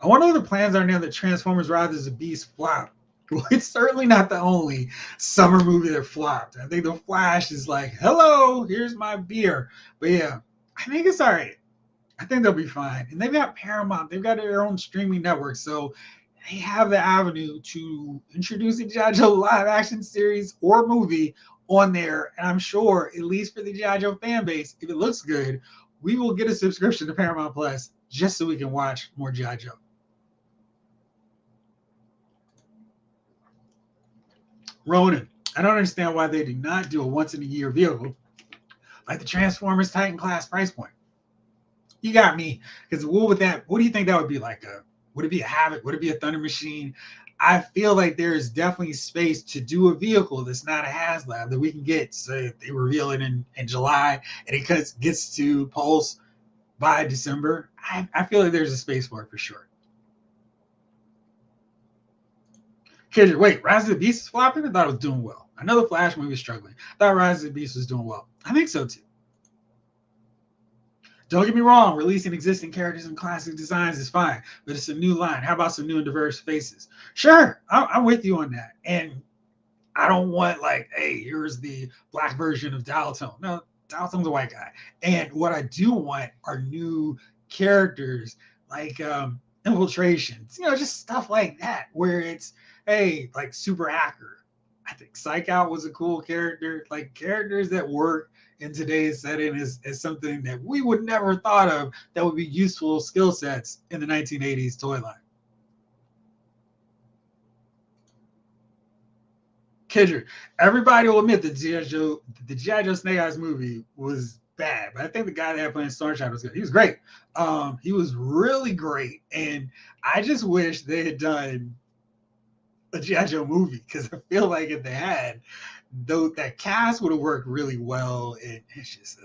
I wonder what the plans are now that Transformers Rise of the Beast flopped. Well, it's certainly not the only summer movie that flopped. I think The Flash is like, hello, here's my beer. But yeah, I think it's all right. I think they'll be fine. And they've got Paramount, they've got their own streaming network. So they have the avenue to introduce a G.I. Joe live action series or movie on there. And I'm sure, at least for the G.I. Joe fan base, if it looks good, we will get a subscription to Paramount Plus just so we can watch more G.I. Joe. Ronan, I don't understand why they do not do a once in a year vehicle like the Transformers Titan class price point. You got me. Because what would that? What do you think that would be like? Would it be a Havoc? Would it be a Thunder Machine? I feel like there is definitely space to do a vehicle that's not a HasLab that we can get. So if they reveal it in July and it gets to Pulse by December, I feel like there's a space for it for sure. Kid, wait, Rise of the Beast is flopping? I thought it was doing well. I know the Flash movie was struggling. I thought Rise of the Beast was doing well. I think so too. Don't get me wrong, releasing existing characters and classic designs is fine, but it's a new line. How about some new and diverse faces? Sure, I'm with you on that. And I don't want like, hey, here's the black version of Dialtone. No, Dialtone's a white guy. And what I do want are new characters like Infiltrations, just stuff like that, where it's, hey, like Super Hacker. I think Psych Out was a cool character. Like characters that work in today's setting is something that we would never thought of that would be useful skill sets in the 1980s toy line. Kidger, everybody will admit the G.I. Joe Snake Eyes movie was bad, but I think the guy that had playing Storm Shadow was good. He was great. He was really great, and I just wish they had done a G.I. Joe movie because I feel like if they had, though, that cast would have worked really well. And it's just,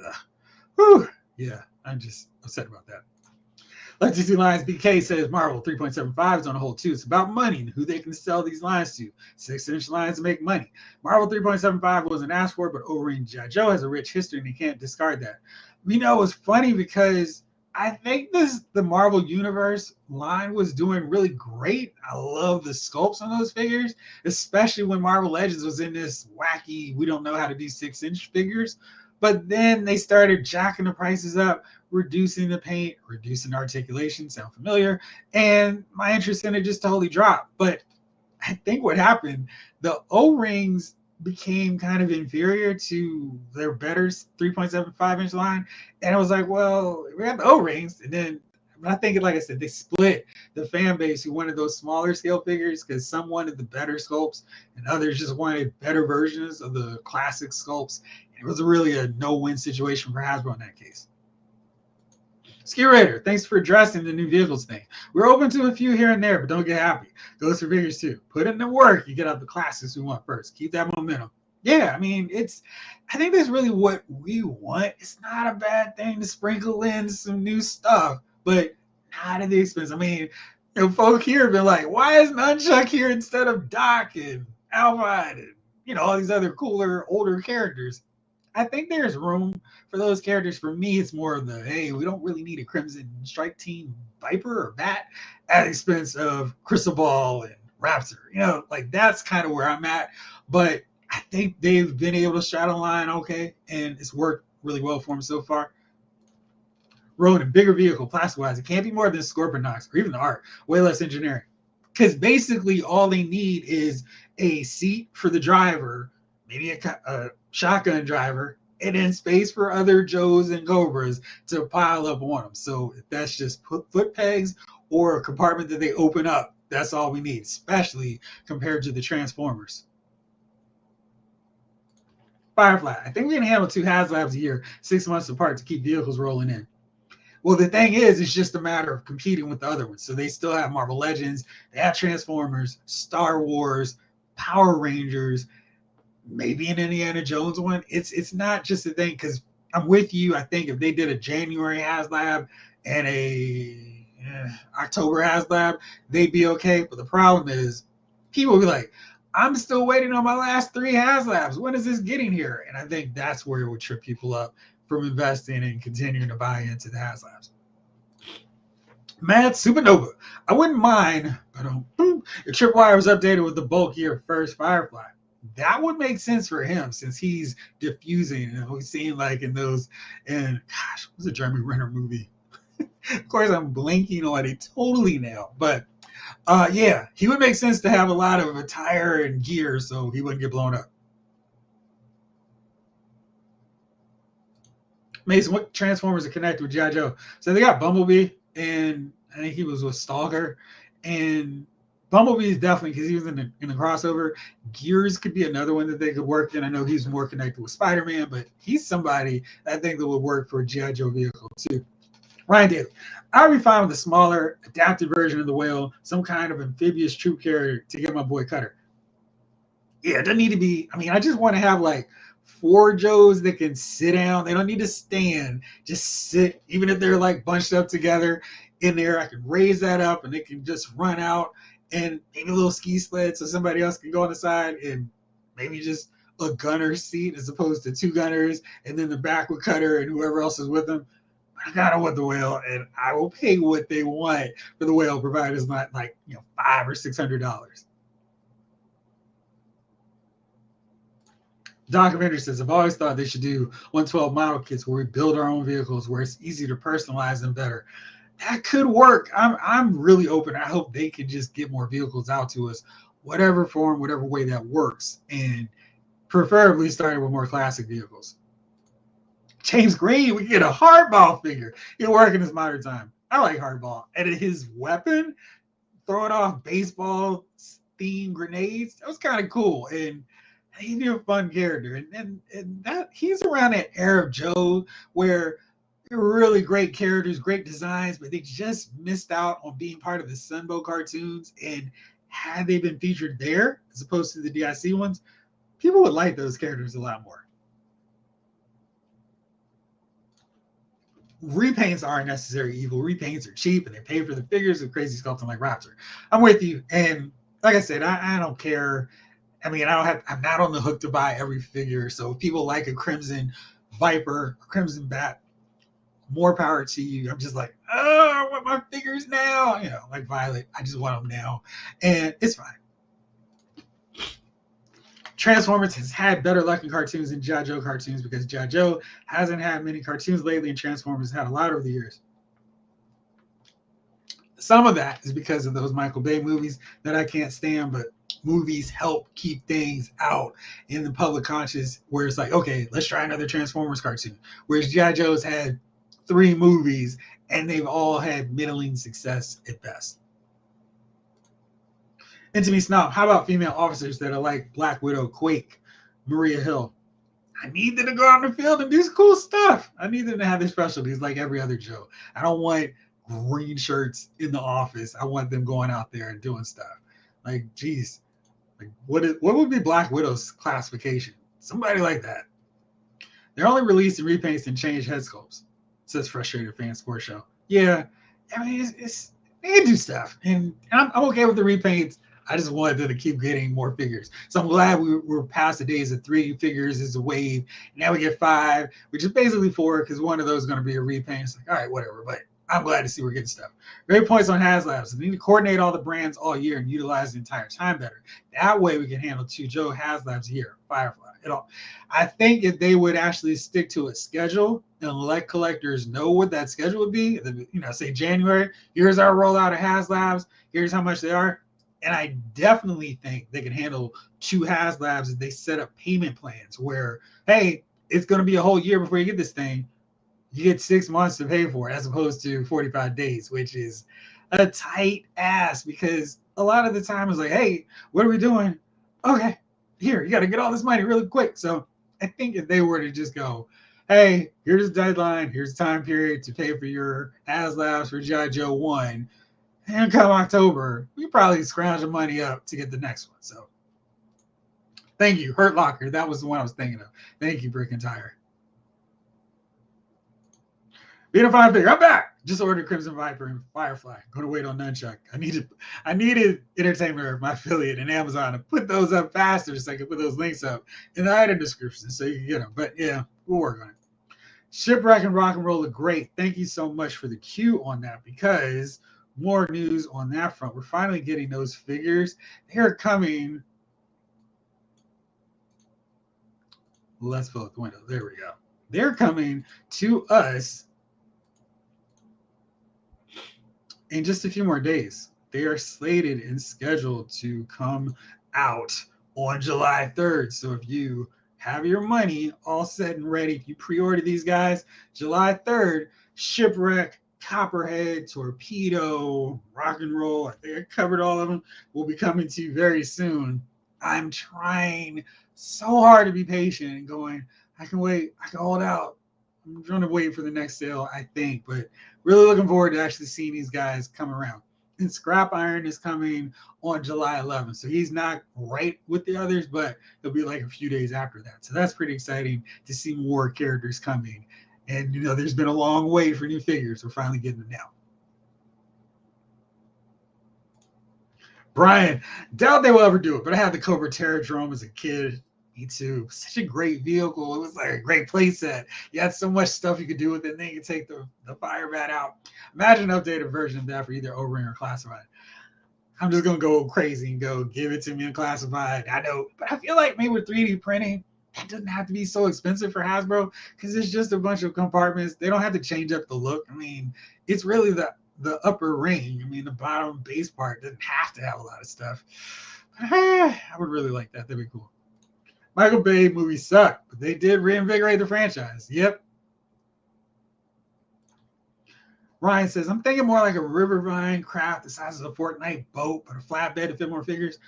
yeah, I'm just upset about that. Legacy Lines BK says Marvel 3.75 is on a hold too. It's about money and who they can sell these lines to. 6-inch lines make money. Marvel 3.75 wasn't asked for, but O-Ring G.I. Joe has a rich history and they can't discard that. It's funny because I think the Marvel Universe line was doing really great. I love the sculpts on those figures, especially when Marvel Legends was in this wacky, we don't know how to do 6-inch figures. But then they started jacking the prices up, reducing the paint, reducing the articulation, sound familiar, and my interest in it just totally dropped. But I think what happened, the O-rings became kind of inferior to their better 3.75-inch line. And I was like, well, we have the O-rings. And then I think, like I said, they split the fan base who wanted those smaller scale figures because some wanted the better sculpts and others just wanted better versions of the classic sculpts. It was really a no-win situation for Hasbro in that case. Ski Raider, thanks for addressing the new vehicles thing. We're open to a few here and there, but don't get happy. Goes for figures too. Put in the work. You get out the classics we want first. Keep that momentum. Yeah, I mean, I think that's really what we want. It's not a bad thing to sprinkle in some new stuff, but not at the expense. I mean, folk here have been like, why is Nunchuck here instead of Doc and Alvine and, all these other cooler, older characters? I think there's room for those characters. For me, it's more of the, hey, we don't really need a Crimson Strike Team Viper or Bat at the expense of Crystal Ball and Raptor. Like that's kind of where I'm at. But I think they've been able to straddle line okay, and it's worked really well for them so far. Ronin, bigger vehicle, plastic-wise. It can't be more than Scorpionox or even the art. Way less engineering. Because basically all they need is a seat for the driver, maybe a shotgun driver, and then space for other Joes and Cobras to pile up on them. So if that's just foot pegs or a compartment that they open up, that's all we need, especially compared to the Transformers. Firefly, I think we can handle 2 HasLabs a year, 6 months apart to keep vehicles rolling in. Well, the thing is, it's just a matter of competing with the other ones. So they still have Marvel Legends, they have Transformers, Star Wars, Power Rangers, maybe an Indiana Jones one. It's not just a thing, because I'm with you. I think if they did a January HasLab and a October HasLab, they'd be okay. But the problem is, people will be like, I'm still waiting on my last 3 HasLabs. When is this getting here? And I think that's where it would trip people up from investing and continuing to buy into the HasLabs. Mad Supernova. I wouldn't mind, but if Tripwire was updated with the bulkier first Firefly. That would make sense for him since he's diffusing. And we've seen like in those, and gosh, what was a Jeremy Renner movie? Of course, I'm blanking on it totally now. But yeah, he would make sense to have a lot of attire and gear so he wouldn't get blown up. Mason, what Transformers are connected with GI Joe? So they got Bumblebee, and I think he was with Stalker, and Bumblebee is definitely because he was in the crossover. Gears could be another one that they could work in. I know he's more connected with Spider-Man, but he's somebody I think that would work for a GI Joe vehicle too. Ryan Daly, I would be fine with a smaller, adapted version of the whale, some kind of amphibious troop carrier to get my boy Cutter. Yeah, it doesn't need to be. I mean, I just want to have like 4 Joes that can sit down. They don't need to stand. Just sit, even if they're like bunched up together in there. I can raise that up and they can just run out and maybe a little ski sled so somebody else can go on the side and maybe just a gunner seat as opposed to 2 gunners and then the back with Cutter and whoever else is with them. I gotta want the whale, and I will pay what they want for the whale, provided it's not like $500 or $600. Doc Avenger says, I've always thought they should do 112 model kits where we build our own vehicles, where it's easy to personalize them better. That could work. I'm really open. I hope they can just get more vehicles out to us, whatever form, whatever way that works, and preferably starting with more classic vehicles. James Green, we get a hardball figure. He'll work in his modern time. I like hardball. And his weapon, throwing off baseball themed grenades, that was kind of cool. And he'd be a fun character. And that he's around that era of Joe where they're really great characters, great designs, but they just missed out on being part of the Sunbow cartoons. And had they been featured there as opposed to the DIC ones, people would like those characters a lot more. Repaints aren't necessary evil. Repaints are cheap and they pay for the figures of crazy sculpting like Raptor. I'm with you. And like I said, I don't care. I mean, I'm not on the hook to buy every figure. So if people like a Crimson Viper, Crimson Bat, more power to you. I'm just like, oh, I want my figures now. Like Violet, I just want them now. And it's fine. Transformers has had better luck in cartoons than G.I. Joe cartoons because G.I. Joe hasn't had many cartoons lately and Transformers had a lot over the years. Some of that is because of those Michael Bay movies that I can't stand, but movies help keep things out in the public conscious where it's like, okay, let's try another Transformers cartoon. Whereas G.I. Joe's had 3 movies and they've all had middling success at best. Intimate Snob, how about female officers that are like Black Widow, Quake, Maria Hill? I need them to go out in the field and do some cool stuff. I need them to have their specialties like every other Joe. I don't want green shirts in the office. I want them going out there and doing stuff. Like, geez, like what would be Black Widow's classification? Somebody like that. They're only released in repaints and changed head sculpts, says Frustrated Fan Sports Show. Yeah, I mean, it's they can do stuff. And I'm okay with the repaints. I just wanted them to keep getting more figures. So I'm glad we're past the days of 3 figures is a wave. Now we get 5, which is basically 4 because one of those is going to be a repaint. It's like, all right, whatever. But I'm glad to see we're getting stuff. Great points on HasLabs. We need to coordinate all the brands all year and utilize the entire time better. That way we can handle 2 Joe HasLabs a year, Firefly. I think if they would actually stick to a schedule and let collectors know what that schedule would be, say January, here's our rollout of HasLabs, here's how much they are. And I definitely think they can handle 2 HasLabs if they set up payment plans where, hey, it's going to be a whole year before you get this thing. You get 6 months to pay for it as opposed to 45 days, which is a tight ass because a lot of the time it's like, hey, what are we doing? Okay, here, you got to get all this money really quick. So I think if they were to just go, hey, here's the deadline, here's the time period to pay for your HasLabs for G.I. Joe 1, and come October, we probably scrounge the money up to get the next one. So thank you, Hurt Locker. That was the one I was thinking of. Thank you, Brick and Tire. Being a fine figure. I'm back. Just ordered Crimson Viper and Firefly. Going to wait on Nunchuck. I needed Entertainment, my affiliate, and Amazon to put those up faster so I can put those links up in the item description so you can get them. But yeah, we'll work on it. Shipwreck and Rock and Roll are great. Thank you so much for the cue on that because more news on that front. We're finally getting those figures. They're coming. Let's fill out the window. There we go. They're coming to us in just a few more days. They are slated and scheduled to come out on July 3rd. So if you have your money all set and ready, if you pre-order these guys, July 3rd, Shipwreck, Copperhead, Torpedo, Rock and Roll, I think I covered all of them, will be coming to you very soon. I'm trying so hard to be patient and going, I can wait, I can hold out. I'm trying to wait for the next sale, I think, but really looking forward to actually seeing these guys come around. And Scrap Iron is coming on July 11th. So he's not right with the others, but it'll be like a few days after that. So that's pretty exciting to see more characters coming. And, you know, there's been a long wait for new figures. We're finally getting them now. Brian, doubt they will ever do it, but I had the Cobra Terradrome as a kid. Me too. Such a great vehicle. It was like a great play set. You had so much stuff you could do with it. And then you could take the fire bat out. Imagine an updated version of that for either O-ring or classified. I'm just going to go crazy and go give it to me in classified. I know, but I feel like maybe with 3D printing, that doesn't have to be so expensive for Hasbro because it's just a bunch of compartments. They don't have to change up the look. I mean, it's really the upper ring. I mean, the bottom base part doesn't have to have a lot of stuff. I would really like that. That'd be cool. Michael Bay movies suck, but they did reinvigorate the franchise. Yep. Ryan says, I'm thinking more like a Rivervine craft the size of a Fortnite boat, but a flatbed to fit more figures.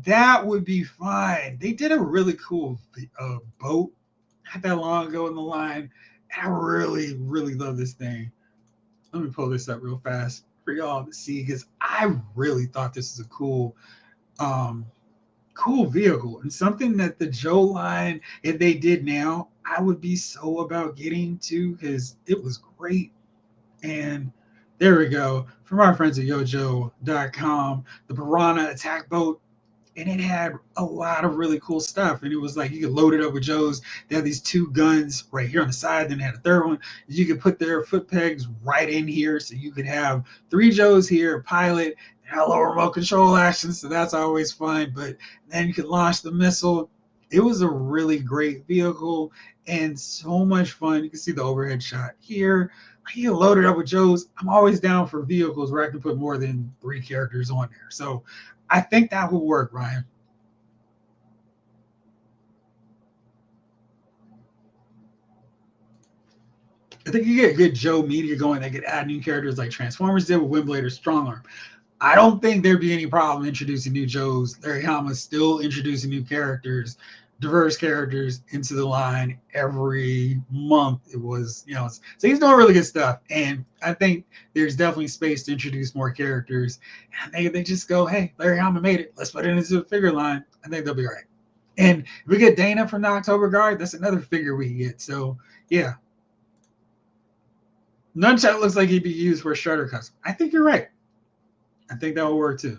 That would be fine. They did a really cool boat not that long ago in the line. I really, really love this thing. Let me pull this up real fast for y'all to see because I really thought this is a cool vehicle and something that the Joe line, if they did now, I would be so about getting to because it was great. And there we go. From our friends at yojo.com, the Piranha attack boat. And it had a lot of really cool stuff. And it was like you could load it up with Joes. They had these two guns right here on the side. Then they had a third one. You could put their foot pegs right in here. So you could have 3 Joes here, a pilot, and a little remote control action. So that's always fun. But then you could launch the missile. It was a really great vehicle and so much fun. You can see the overhead shot here. You can load it up with Joes. I'm always down for vehicles where I can put more than 3 characters on there. So I think that will work, Ryan. I think you get good Joe media going that could add new characters like Transformers did with Windblade or Strongarm. I don't think there'd be any problem introducing new Joes. Larry Hama's still introducing new characters, diverse characters into the line every month. It was, you know, so he's doing really good stuff. And I think there's definitely space to introduce more characters. And they just go, hey, Larry Hama made it. Let's put it into the figure line. I think they'll be all right. And if we get Dana from the October Guard, that's another figure we can get. So, yeah. Nunchuck looks like he'd be used for a Shredder custom. I think you're right. I think that will work too.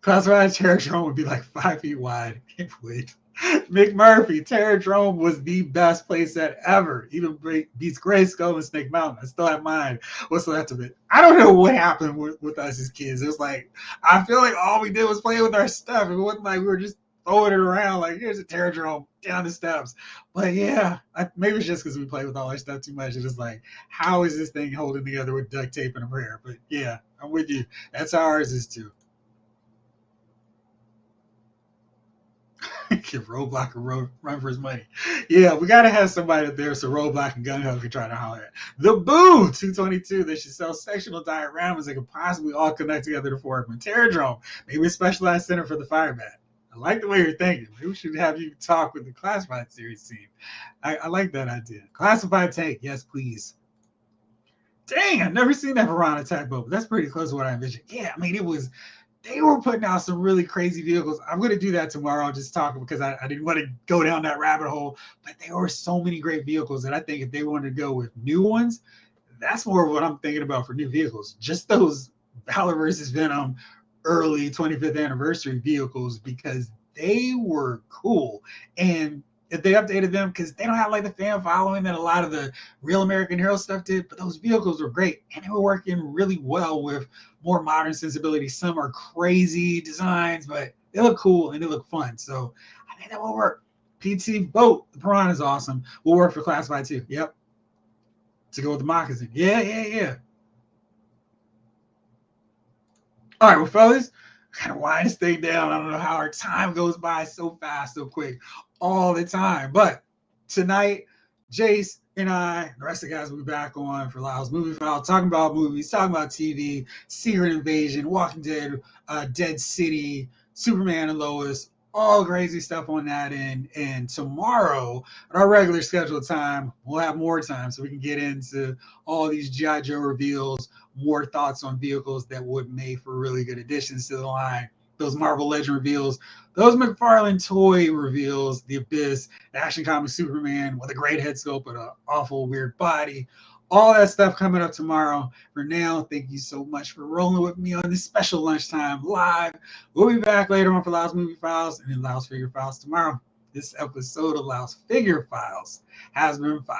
Classified Terradrome would be like 5 feet wide. Can't wait. McMurphy, Terradrome was the best playset ever. Even beats Grayskull and Snake Mountain. I still have mine. What's left of it? I don't know what happened with us as kids. It was like, I feel like all we did was play with our stuff. It wasn't like we were just throwing it around like, here's a Terradrome down the steps. But yeah, maybe it's just because we play with all our stuff too much. It's just like, how is this thing holding together with duct tape and a prayer? But yeah, I'm with you. That's how ours is too. Give Roadblock a run for his money. Yeah, we got to have somebody up there so Roadblock and Gunho can try to holler at. The Boo 222, they should sell sectional dioramas that could possibly all connect together to form a Terradrome. Maybe a specialized center for the Firebat. I like the way you're thinking. Maybe we should have you talk with the Classified series team. I like that idea. Classified tank, yes, please. Dang, I've never seen that Piranha attack boat, but that's pretty close to what I envisioned. Yeah, I mean, they were putting out some really crazy vehicles. I'm going to do that tomorrow. I'll just talk because I didn't want to go down that rabbit hole. But there were so many great vehicles that I think if they wanted to go with new ones, that's more of what I'm thinking about for new vehicles. Just those Valor versus Venom early 25th anniversary vehicles, because they were cool. And if they updated them, because they don't have like the fan following that a lot of the real American Hero stuff did, but those vehicles were great and they were working really well with more modern sensibilities. Some are crazy designs, but they look cool and they look fun. So I think that will work. PT Boat, the Piranha is awesome. Will work for Classified too. Yep. To go with the moccasin. Yeah, yeah, yeah. All right, well, fellas, kind of wind this thing down. I don't know how our time goes by so fast, so quick, all the time. But tonight, Jace and I, the rest of the guys, will be back on for Lyle's Movie File, talking about movies, talking about TV, Secret Invasion, Walking Dead, Dead City, Superman and Lois, all crazy stuff on that end. And tomorrow, at our regular scheduled time, we'll have more time so we can get into all these GI Joe reveals, more thoughts on vehicles that would make for really good additions to the line. Those Marvel Legend reveals, those McFarlane toy reveals, the Abyss, Action Comics Superman with a great head sculpt but an awful weird body. All that stuff coming up tomorrow. For now, thank you so much for rolling with me on this special lunchtime live. We'll be back later on for Lyle's Movie Files and then Lyle's Figure Files tomorrow. This episode of Lyle's Figure Files has been filed.